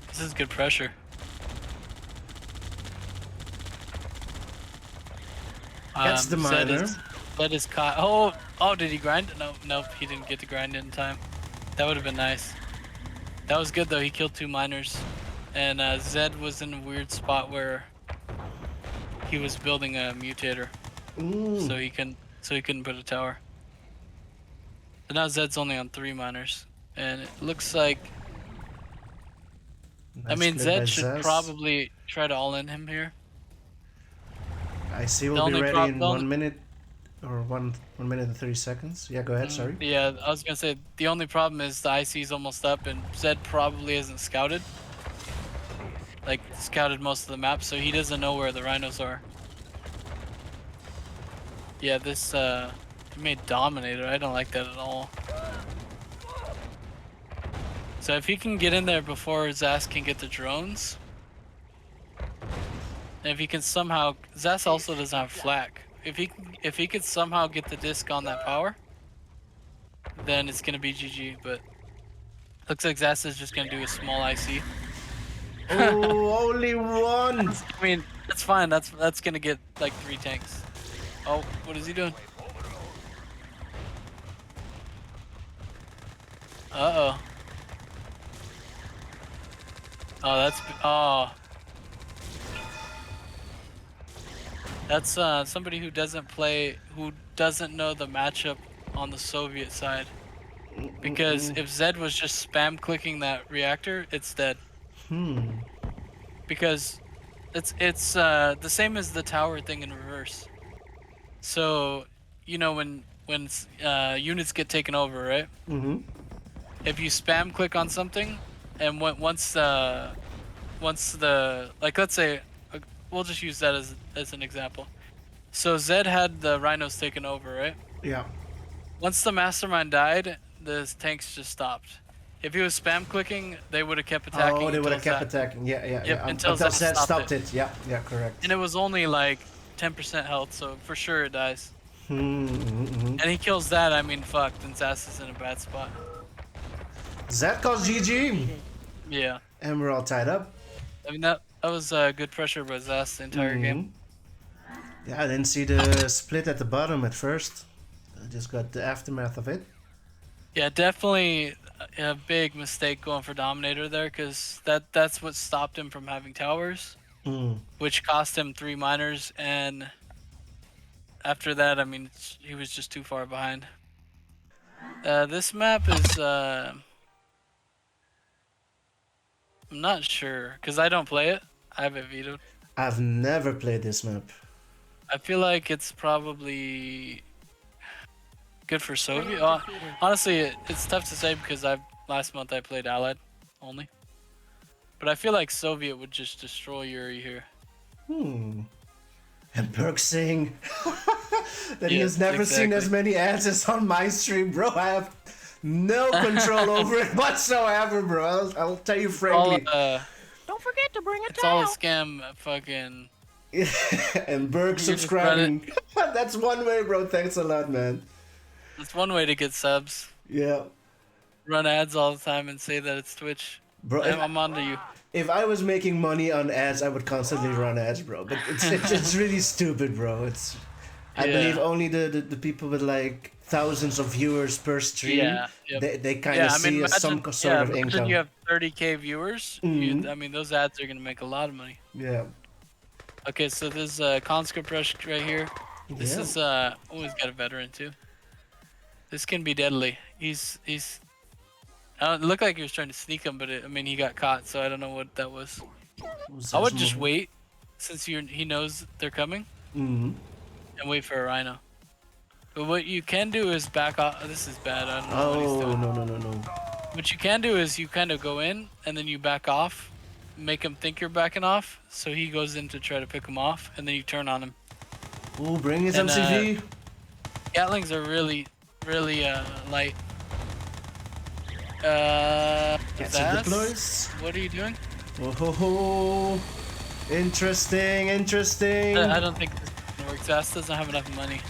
This is good pressure.
Gets the miner.
Zedd is caught. Oh, did he grind? Nope, he didn't get to grind it in time. That would have been nice. That was good though. He killed 2 miners, and Zedd was in a weird spot where he was building a mutator, so he couldn't put a tower. But now Zedd's only on 3 miners, and it looks like.
Nice,
I mean, Zedd should
Zess.
probably try to all in him here.
IC will be ready in 1 minute. Or 1 minute and 30 seconds. Yeah, go ahead. Sorry.
Yeah, I was gonna say the only problem is the IC is almost up, and Zedd probably isn't scouted. Like scouted most of the map, so he doesn't know where the rhinos are. Yeah, this he made Dominator. I don't like that at all. So if he can get in there before Zas can get the drones, and if he can somehow, Zas also doesn't have flak. If he could somehow get the disc on that power, then it's gonna be GG. But looks like Zas is just gonna do a small IC.
Oh, only one.
I mean, that's fine. That's gonna get like 3 tanks. Oh, what is he doing? Uh-oh. Oh, that's somebody who doesn't play, who doesn't know the matchup on the Soviet side. Because if Zedd was just spam clicking that reactor, it's dead. Because it's the same as the tower thing in reverse. So, you know when units get taken over, right? If you spam click on something, and once the like, let's say, we'll just use that as an example. So Zedd had the rhinos taken over, right?
Yeah.
Once the mastermind died, the tanks just stopped. If he was spam clicking, they would have kept attacking.
Oh, they would have
until
kept attacking. Yeah, yeah,
Yep,
yeah.
until
Zed
Zed
stopped it. Yeah, yeah, correct.
And it was only like 10% health, so for sure it dies. And he kills that, I mean, fuck, then Zas is in a bad spot.
Zed calls GG.
Yeah.
And we're all tied up.
I mean, that was good pressure by Zas the entire game.
Yeah, I didn't see the split at the bottom at first. I just got the aftermath of it.
Yeah, definitely a big mistake going for Dominator there, because that's what stopped him from having towers, which cost him 3 miners, and after that, I mean, he was just too far behind. This map is, I'm not sure, because I don't play it. I have it vetoed.
I've never played this map.
I feel like it's probably good for Soviet. Honestly, it's tough to say because last month I played Allied only. But I feel like Soviet would just destroy Yuri here.
And Burke saying that he has never seen as many ads as on my stream, bro. I have no control over it whatsoever, bro. I'll tell you frankly.
Don't forget to bring a
It's all a scam, fucking.
And Burke subscribing. That's one way, bro. Thanks a lot, man.
That's one way to get subs.
Yeah.
Run ads all the time and say that it's Twitch. Bro, I'm onto you.
If I was making money on ads, I would constantly run ads, bro. But it's really stupid, bro. I believe only the people with like thousands of viewers per stream, they kind of see some sort of income.
You have 30k viewers. I mean, those ads are gonna make a lot of money.
Yeah.
Okay, so there's a conscript rush right here. This is oh, he's got a veteran too. This can be deadly. He's. It looked like he was trying to sneak him, but I mean, he got caught, so I don't know what that was. I would just wait, since he knows they're coming, and wait for a rhino. But what you can do is back off. Oh, this is bad. I don't know what he's doing.
No.
What you can do is you kind of go in, and then you back off, make him think you're backing off, so he goes in to try to pick him off, and then you turn on him.
Ooh, bring his MCV.
Gatlings are really light.
Deploys.
What are you doing?
Oh, interesting.
I don't think this works. Zas doesn't have enough money.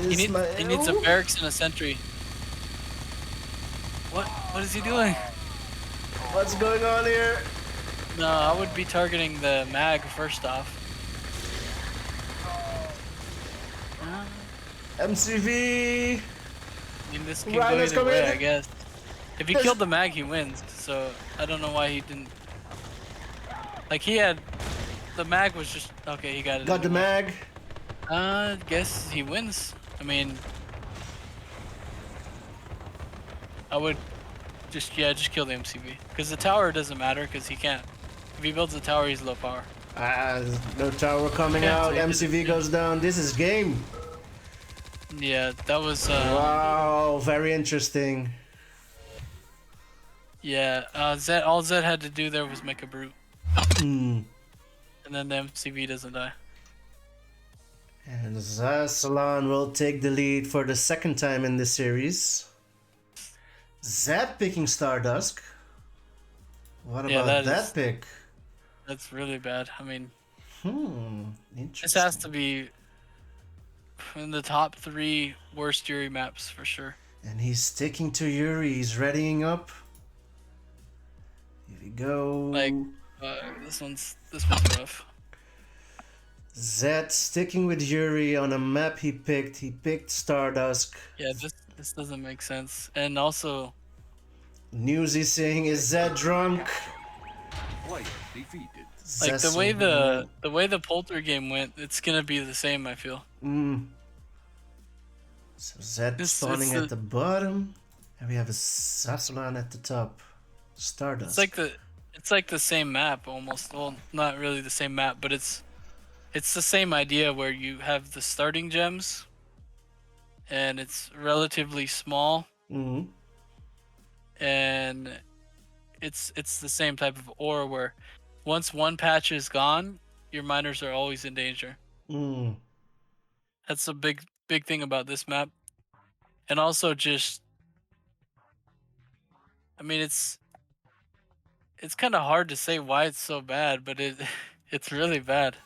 He needs a barracks and a sentry. What is he doing?
What's going on here?
No, I would be targeting the mag first off.
MCV.
I mean, this can go either way, I guess. If he killed the mag, he wins. So I don't know why he didn't. Like, he had the mag was just okay. He got it.
Got the mag.
Guess he wins. I mean, I would just kill the MCV, because the tower doesn't matter, because he can't. If he builds a tower, he's low power.
No tower coming out. MCV goes down. This is game.
Yeah, that was.
Wow, very interesting.
Yeah, Zedd. All Zedd had to do there was make a brute,
Hmm.
and then the MCV doesn't die.
And Zhasulan will take the lead for the second time in this series. Zedd picking Stardust. What
Yeah,
about that pick?
that's really bad. I mean,
Interesting.
this has to be in the top 3 worst Yuri maps for sure.
And he's sticking to Yuri. He's readying up. Here we go.
Like, this one's rough.
Zedd sticking with Yuri on a map he picked. He picked Stardust.
Yeah, this doesn't make sense. And also,
Newsy saying, "Is Zedd drunk?"
Player defeated.
like the way the Polter game went, it's gonna be the same. I feel.
So Zedd spawning at the bottom, and we have a Zhasulan at the top. Stardust.
It's like the same map almost. Well, not really the same map, but it's the same idea where you have the starting gems, and it's relatively small, and it's the same type of ore where once one patch is gone, your miners are always in danger. That's a big thing about this map, and also just, I mean, it's kind of hard to say why it's so bad, but it's really bad.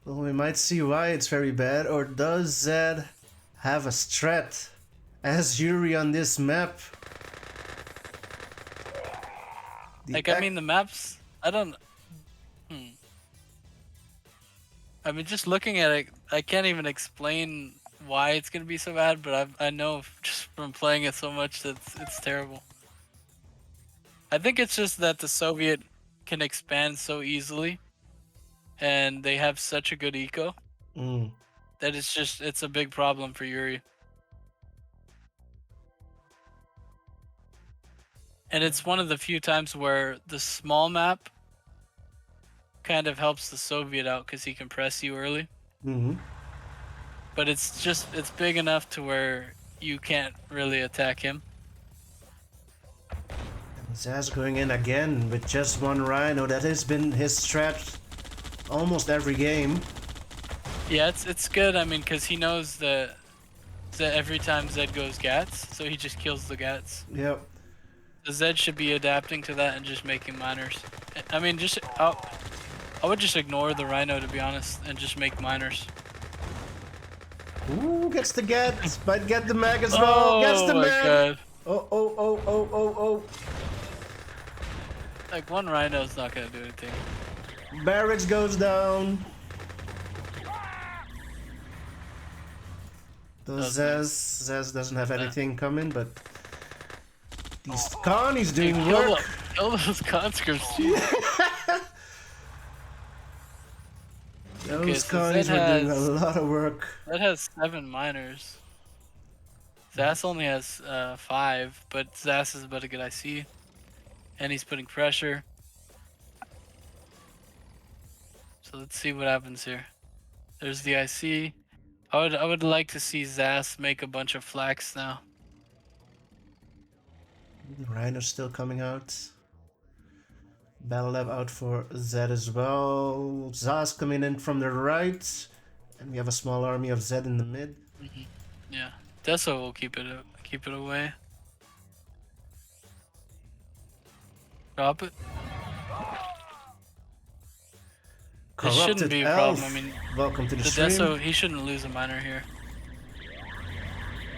Well, we might see why it's very bad. Or does Zedd have a strat as Yuri on this map?
I mean, the maps, I don't. I mean, just looking at it, I can't even explain why it's gonna be so bad, but I know just from playing it so much that it's terrible. I think it's just that the Soviet can expand so easily, and they have such a good eco that it's a big problem for Yuri. And it's one of the few times where the small map kind of helps the Soviet out because he can press you early. But it's big enough to where you can't really attack him.
Zaz going in again with just one Rhino. That has been his strat almost every game.
Yeah, it's good. I mean, because he knows that every time Zedd goes Gats, so he just kills the Gats.
Yep.
The Zedd should be adapting to that and just making miners. I mean, I would just ignore the Rhino, to be honest, and just make miners.
Ooh, gets the Get. Might get the mag as well. Gets the mag.
God.
Oh.
Like, one Rhino's not gonna do anything.
Barracks goes down. Zaz doesn't have anything coming, but Connie's doing work.
Kill those conscripts.
Those Connies were doing a lot of work.
That has 7 miners. Zas only has 5, but Zas is about to get IC, and he's putting pressure. So let's see what happens here. There's the IC. I would like to see Zas make a bunch of flax now.
Rhino's still coming out. Battle Lab out for Zedd as well. Zaz coming in from the right. And we have a small army of Zedd in the mid.
Yeah. Deso will keep it away. Drop it. This shouldn't be a problem. I mean,
welcome to the
stream.
stream.
He shouldn't lose a miner here.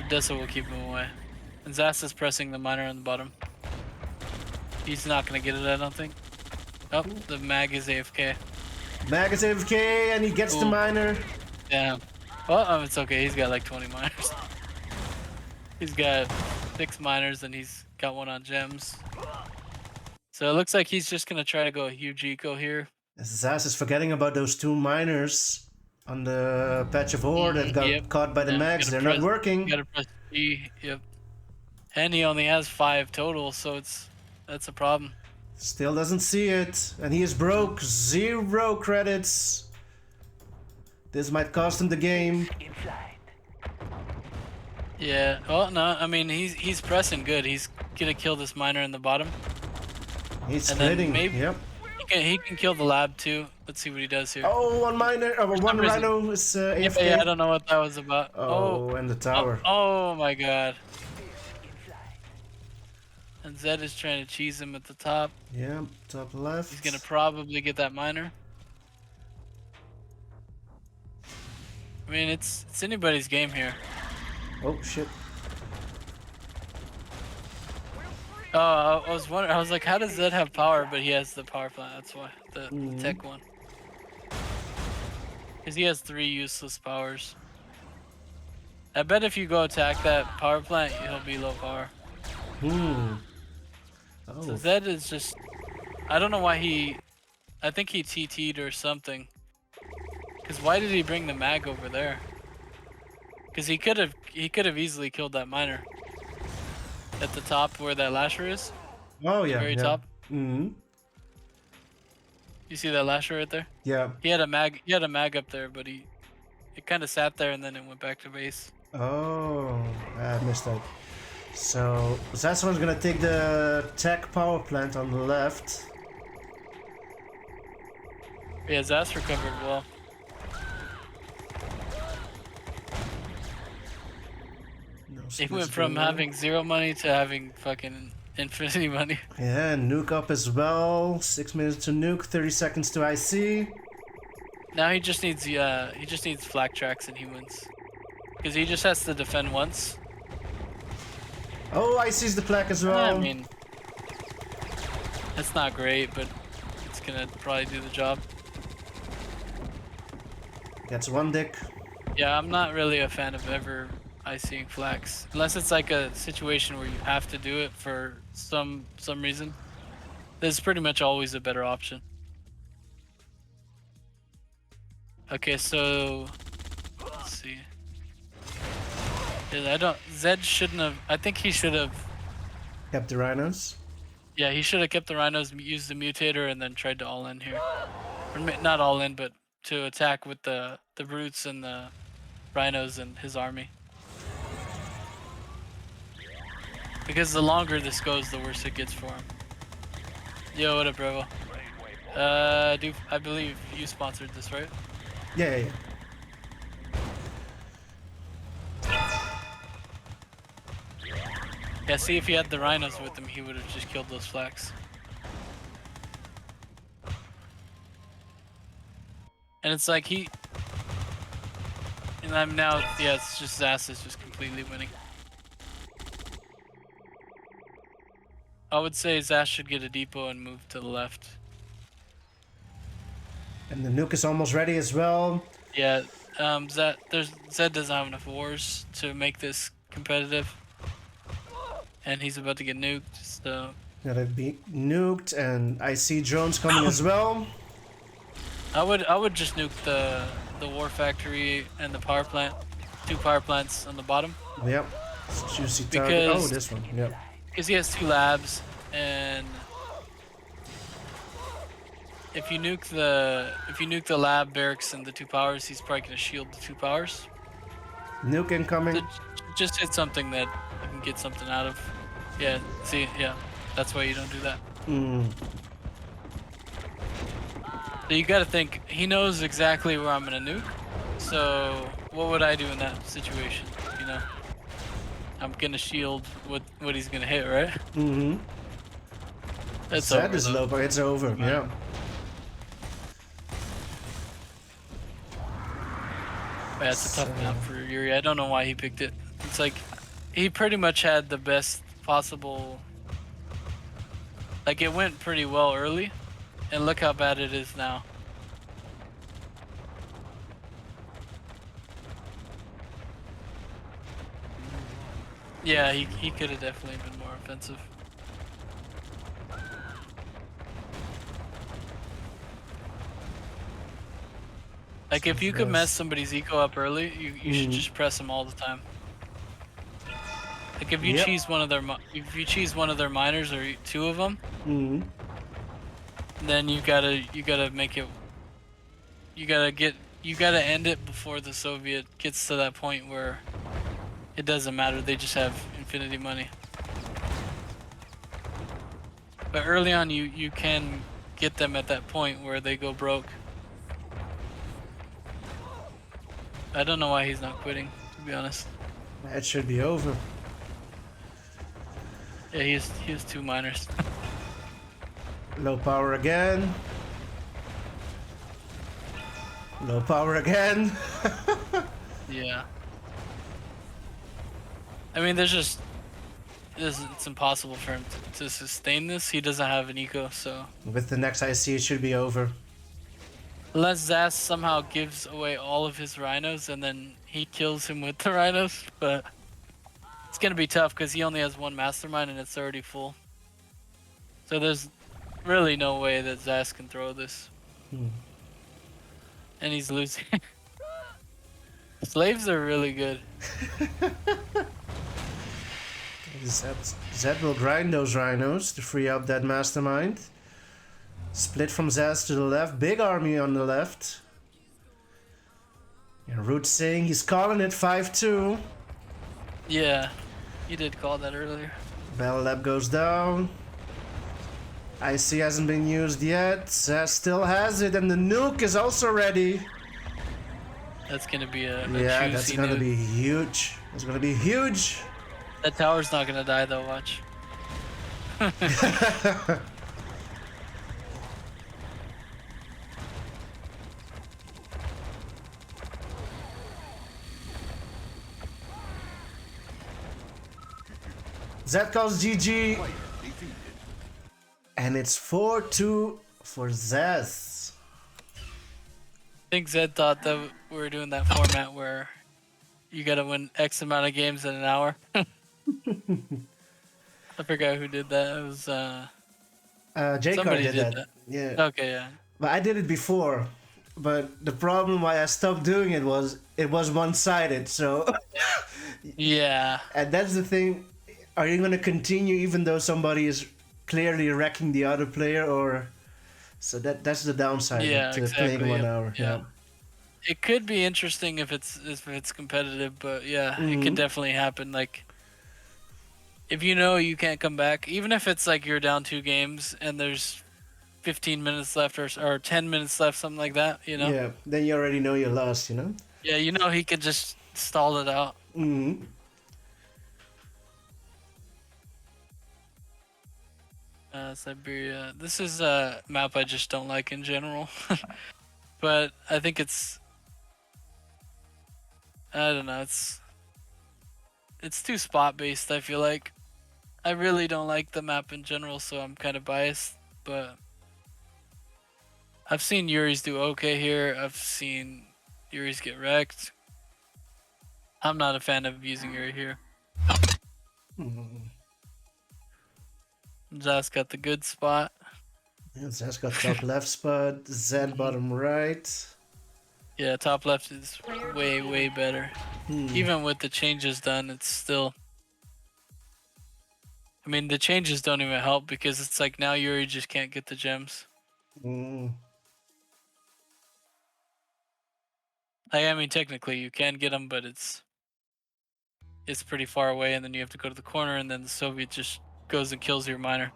Deso will keep him away. And Zas is pressing the miner on the bottom. He's not gonna get it, I don't think. Oh, the mag is AFK.
Mag is AFK and he gets the miner.
Damn. Well, it's okay. He's got like 20 miners. He's got 6 miners and he's got 1 on gems. So it looks like he's just gonna try to go a huge eco here.
Zaz is forgetting about those 2 miners on the patch of ore that got caught by the mags. They're not working.
You gotta press G. Yep. And he only has 5 total, so that's a problem.
Still doesn't see it, and he is broke. 0 credits. This might cost him the game.
Yeah. Well, no. I mean, he's pressing good. He's gonna kill this miner in the bottom.
He's
And then
splitting.
maybe
Yep.
he can kill the lab too. Let's see what he does here.
Oh, one miner.
For
One
some reason.
rhino is
Yeah,
AFK.
yeah, I don't know what that was about.
Oh, and the tower.
Oh my god. And Zedd is trying to cheese him at the top.
Yeah, top left.
He's gonna probably get that miner. I mean, it's anybody's game here.
Oh shit.
Oh, I was wondering. I was like, how does Zedd have power, but he has the power plant? That's why the tech one. Because he has 3 useless powers. I bet if you go attack that power plant, he'll be low power.
Oh.
So Zedd is just. I don't know why he. I think he TT'd or something. Because why did he bring the mag over there? Because he could have easily killed that miner. At the top where that lasher is.
Oh yeah.
The very
yeah.
top.
Mm-hmm.
You see that lasher right there?
Yeah.
He had a mag. He had a mag up there, but it kind of sat there and then it went back to base.
Oh, I missed that. So Zhasulan's gonna take the tech power plant on the left.
Yeah, Zas recovered well.
No
He
splits
went from
going on.
having 0 money to having fucking infinity money.
Yeah, nuke up as well. 6 minutes to nuke, 30 seconds to IC.
Now he just needs flak tracks and he wins. Because he just has to defend once.
Oh, IC's the plaque as
Yeah,
well.
I mean, that's not great, but it's gonna probably do the job.
Gets 1 dick.
Yeah, I'm not really a fan of ever ICing flags. Unless it's like a situation where you have to do it for some reason. There's pretty much always a better option. Okay, so let's see. Yeah, Zedd shouldn't have. I think he should have.
Kept the rhinos.
Yeah, he should have kept the rhinos, used the mutator, and then tried to all in here. Or not all in, but to attack with the brutes and the rhinos and his army. Because the longer this goes, the worse it gets for him. Yo, what up, Brevo? Dude, I believe you sponsored this, right?
Yeah, yeah, yeah.
Yeah, see, if he had the rhinos with him, he would have just killed those flags. And it's like and I'm now, yeah, it's just Zas is just completely winning. I would say Zas should get a depot and move to the left.
And the nuke is almost ready as well.
Yeah, Zedd doesn't have enough wars to make this competitive. And he's about to get nuked, so...
Gotta be nuked, and I see drones coming as well.
I would just nuke the war factory and the power plant. 2 power plants on the bottom.
Yep. It's juicy target.
Because-
Oh, this one. Yep.
Because he has 2 labs, and... If you nuke the lab barracks and the 2 powers, he's probably gonna shield the 2 powers.
Nuke incoming.
So just hit something that you can get something out of. Yeah, see, yeah. That's why you don't do that. So you gotta think, he knows exactly where I'm gonna nuke. So what would I do in that situation, you know? I'm gonna shield what he's gonna hit, right?
Mm-hmm.
It's
Zedd
over,
is
though.
low, but it's over. Yeah.
Yeah, it's a tough map for Yuri. I don't know why he picked it. It's like, he pretty much had the best possible... Like, it went pretty well early, and look how bad it is now. Yeah, he could have definitely been more offensive. Like, if you could mess somebody's eco up early, you should just press them all the time. Like, if you cheese one of their miners or 2 of them, then you gotta make it. You gotta get you gotta end it before the Soviet gets to that point where it doesn't matter. They just have infinity money. But early on, you can get them at that point where they go broke. I don't know why he's not quitting, to be honest.
It should be over.
Yeah, he has 2 minors.
Low power again. Low power again.
Yeah. I mean, it's impossible for him to sustain this. He doesn't have an eco, so.
With the next IC, it should be over.
Unless Zas somehow gives away all of his rhinos and then he kills him with the rhinos, but it's gonna be tough because he only has 1 mastermind and it's already full. So there's really no way that Zas can throw this. And he's losing. Slaves are really good.
Zedd will grind those rhinos to free up that mastermind. Split from Zaz to the left. Big army on the left. And Root saying he's calling it 5-2.
Yeah, you did call that earlier.
Battle Lab goes down. IC hasn't been used yet. Zaz still has it, and the nuke is also ready.
That's gonna be a
Yeah, that's
juicy
gonna
nuke.
be huge. It's gonna be huge.
That tower's not gonna die though, watch.
Zedd calls GG.
Player defeated.
And it's 4-2 for Zeth.
I think Zed thought that we were doing that format where you gotta win X amount of games in an hour. I forgot who did that. It was
J-Card
somebody
did
did
that. Yeah.
Okay, yeah.
But I did it before. But the problem why I stopped doing it was one-sided. So,
Yeah.
and that's the thing. Are you gonna continue even though somebody is clearly wrecking the other player, or? So that's the downside
Yeah,
to
exactly,
playing 1
yeah,
hour.
yeah. It could be interesting if it's competitive, but yeah, it could definitely happen. Like, if you know you can't come back, even if it's like you're down 2 games and there's 15 minutes left or 10 minutes left, something like that, you know?
Yeah. Then you already know you lost. You know.
Yeah, you know he could just stall it out.
Mm-hmm.
Siberia. This is a map I just don't like in general. But I think I don't know, it's too spot based, I feel like. I really don't like the map in general, so I'm kind of biased, but I've seen Yuri's do okay here. I've seen Yuri's get wrecked. I'm not a fan of using Yuri here. Zas got the good spot.
Yeah, Zed's got top left spot. Zedd bottom right.
Yeah, top left is way, way better. Even with the changes done, it's still... I mean, the changes don't even help because it's like now Yuri just can't get the gems. I mean, technically you can get them, but it's pretty far away, and then you have to go to the corner, and then the Soviet just goes and kills your miner.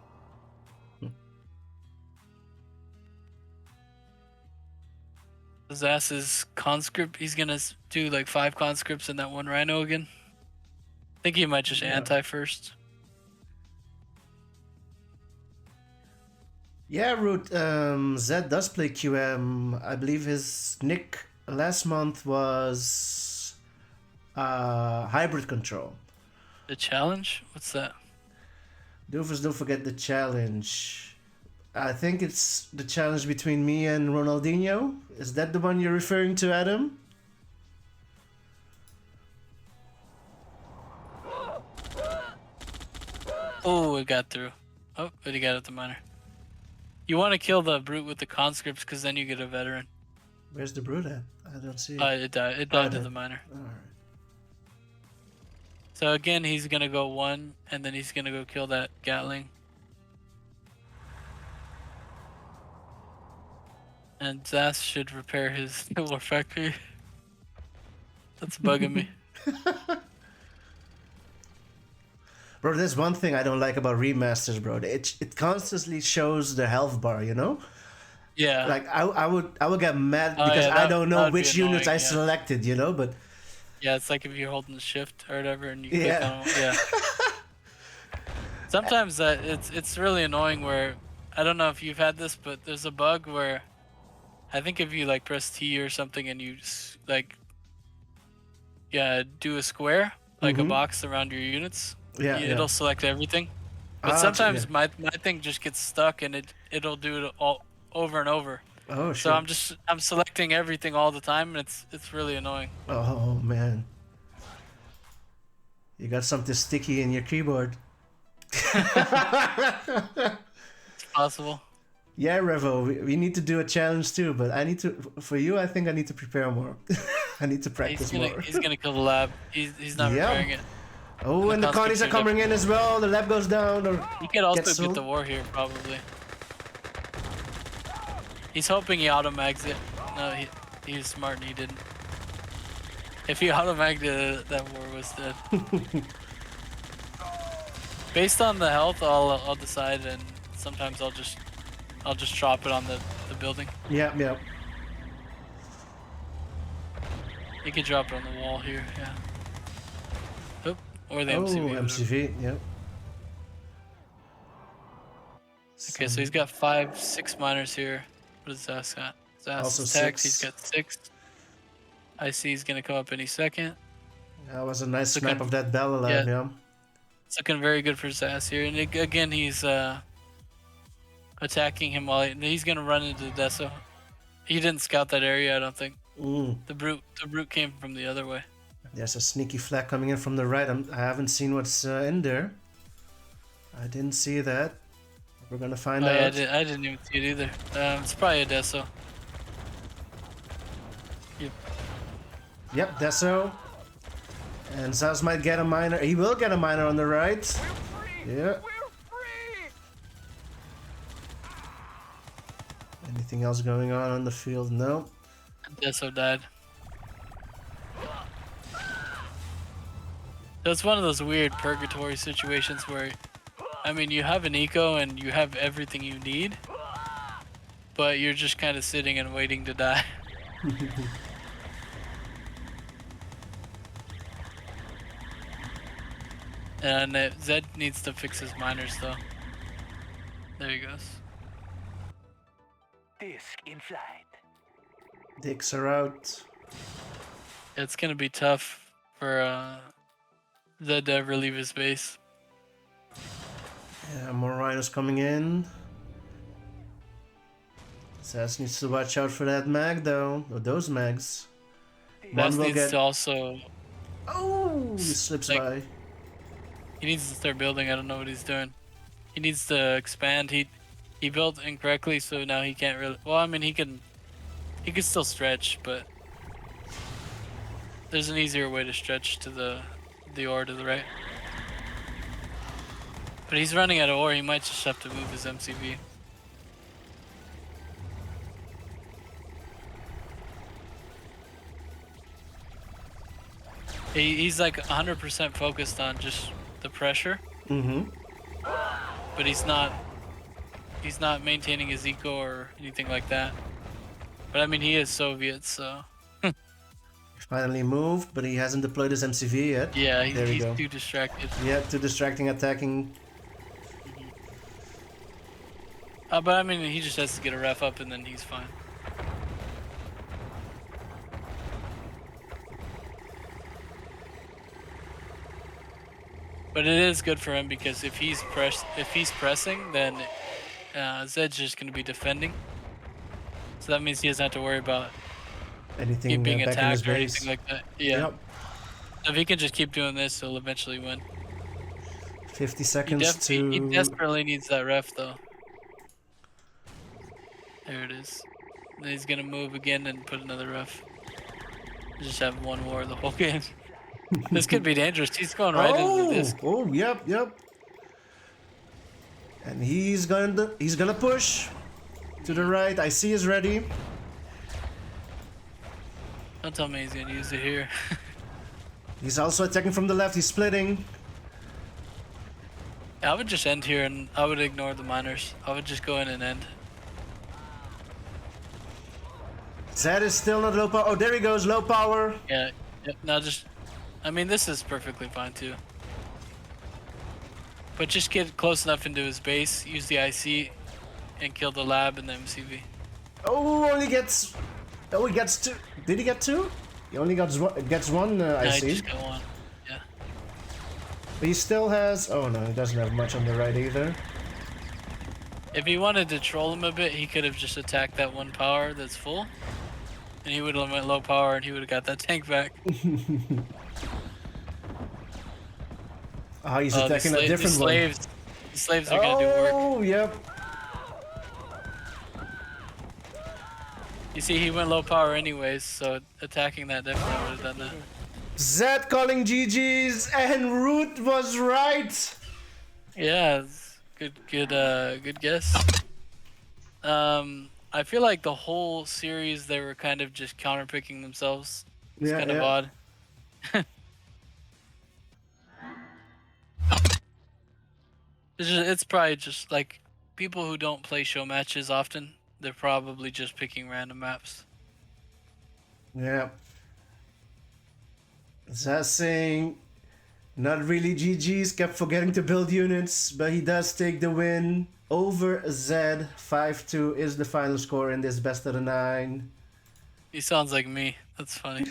His ass is conscript. He's gonna do like 5 conscripts in that 1 rhino again. I think he might just anti first.
Yeah, Root. Zedd does play QM. I believe his nick last month was hybrid control.
The challenge? What's that?
Doofus, don't forget the challenge. I think it's the challenge between me and Ronaldinho. Is that the one you're referring to, Adam?
Oh, it got through. Oh, but he got at the miner. You want to kill the brute with the conscripts because then you get a veteran.
Where's the brute at? I don't see it.
It died. It died to the miner.
Alright.
So again, he's gonna go 1, and then he's gonna go kill that Gatling. And Zas should repair his war factory. That's bugging me.
Bro, there's one thing I don't like about remasters, bro. It constantly shows the health bar, you know?
Yeah.
Like I would get mad
Oh,
because
yeah,
I don't know
that would be
which units I
annoying, yeah.
selected, you know, but
Yeah, it's like if you're holding shift or whatever and you click
yeah.
on yeah. Sometimes it's really annoying where I don't know if you've had this, but there's a bug where I think if you like press T or something and you like do a square like a box around your units,
Yeah, yeah.
it'll select everything. But
Ah,
sometimes
yeah.
my thing just gets stuck and it'll do it all over and over.
Oh
So
shit.
I'm selecting everything all the time and it's really annoying.
Oh man. You got something sticky in your keyboard.
It's possible.
Yeah, Revo, we need to do a challenge too, but I need to, for you, I think I need to prepare more. I need to practice more.
He's gonna kill the lab. He's not
Yep.
repairing it.
Oh, and the connies are coming in as well. The lab goes down. Or
He could also
gets
get
sold.
the war here, probably. He's hoping he auto-mags it. No, he was smart and he didn't. If he auto-magged it, that war was dead. Based on the health, I'll decide, and sometimes I'll just chop it on the building.
Yeah, yeah.
You could drop it on the wall here, yeah. Oop, or the
Oh,
MCV.
MCV, yeah.
Okay, so he's got 6 miners here. What does Zas got? Zas
Also
is taxed,
6.
he's got 6. I see he's gonna come up any second.
That was a nice
Looking-
snipe of that Bell lab, yeah.
It's looking very good for Zas here. And again, he's attacking him while he's gonna run into the Deso. He didn't scout that area, I don't think. The brute came from the other way.
There's a sneaky flag coming in from the right. I haven't seen what's in there. I didn't see that. We're gonna find out.
Yeah, I didn't even see it either. It's probably a Deso.
Yep, Deso. And Zaz might get a miner. He will get a miner on the right. Yeah. Anything else going on the field? No.
Deso died. So it's one of those weird purgatory situations where, I mean, you have an eco and you have everything you need, but you're just kind of sitting and waiting to die. And Zedd needs to fix his miners though. There he goes.
Disc in flight.
Dicks are out.
It's gonna be tough for Zedd to ever leave his base.
Yeah, more rhinos coming in. Zaz needs to watch out for that mag though. Or those mags.
Zedd needs to also.
Oh, he slips by.
He needs to start building. I don't know what he's doing. He needs to expand. He built incorrectly, so now he can't really. Well, I mean, he can still stretch, but there's an easier way to stretch to the ore to the right. But he's running out of ore. He might just have to move his MCV. He's like 100% focused on just the pressure. But he's not maintaining his eco or anything like that. But I mean, he is Soviet, so.
He finally moved, but he hasn't deployed his MCV yet.
Yeah,
There we
he's
go.
too distracted.
Yeah, too distracting attacking.
But I mean, he just has to get a ref up and then he's fine. But it is good for him because if he's pressing, then Zedd's just going to be defending. So that means he doesn't have to worry about
Anything
being
back in his
attacked or
base.
anything like that. Yeah.
Yep.
So if he can just keep doing this, he'll eventually win.
50 seconds
He
to...
desperately needs that ref though. There it is. Then he's gonna move again and put another ref. Just have one war the whole game. This could be dangerous. He's going right into this.
Oh, yep. And he's gonna push to the right. I see he's ready.
Don't tell me he's gonna use it here.
He's also attacking from the left. He's splitting.
I would just end here and I would ignore the miners. I would just go in and end.
Zedd is still not low power. Oh, there he goes, low power.
Yeah. Yep. Now just, I mean, this is perfectly fine too. But just get close enough into his base, use the IC, and kill the lab and the MCV.
Oh, only gets. Oh, he gets two. Did he get two? He only gets one
No,
IC.
he just got one. Yeah.
But he still has. Oh no, he doesn't have much on the right either.
If he wanted to troll him a bit, he could have just attacked that one power that's full. And he would have went low power and he would have got that tank back.
Ah, he's attacking a different one.
The slaves are gonna do work.
Oh, yep.
You see, he went low power anyways, so attacking that definitely would have done that.
Zedd calling GG's and Root was right.
Yeah, good guess. I feel like the whole series they were kind of just counterpicking themselves. It's kind of odd. It's probably just like people who don't play show matches often. They're probably just picking random maps.
Yeah. Zedd saying, not really GG's, kept forgetting to build units, but he does take the win over Zedd. 5-2 is the final score in this best of the 9.
He sounds like me. That's funny.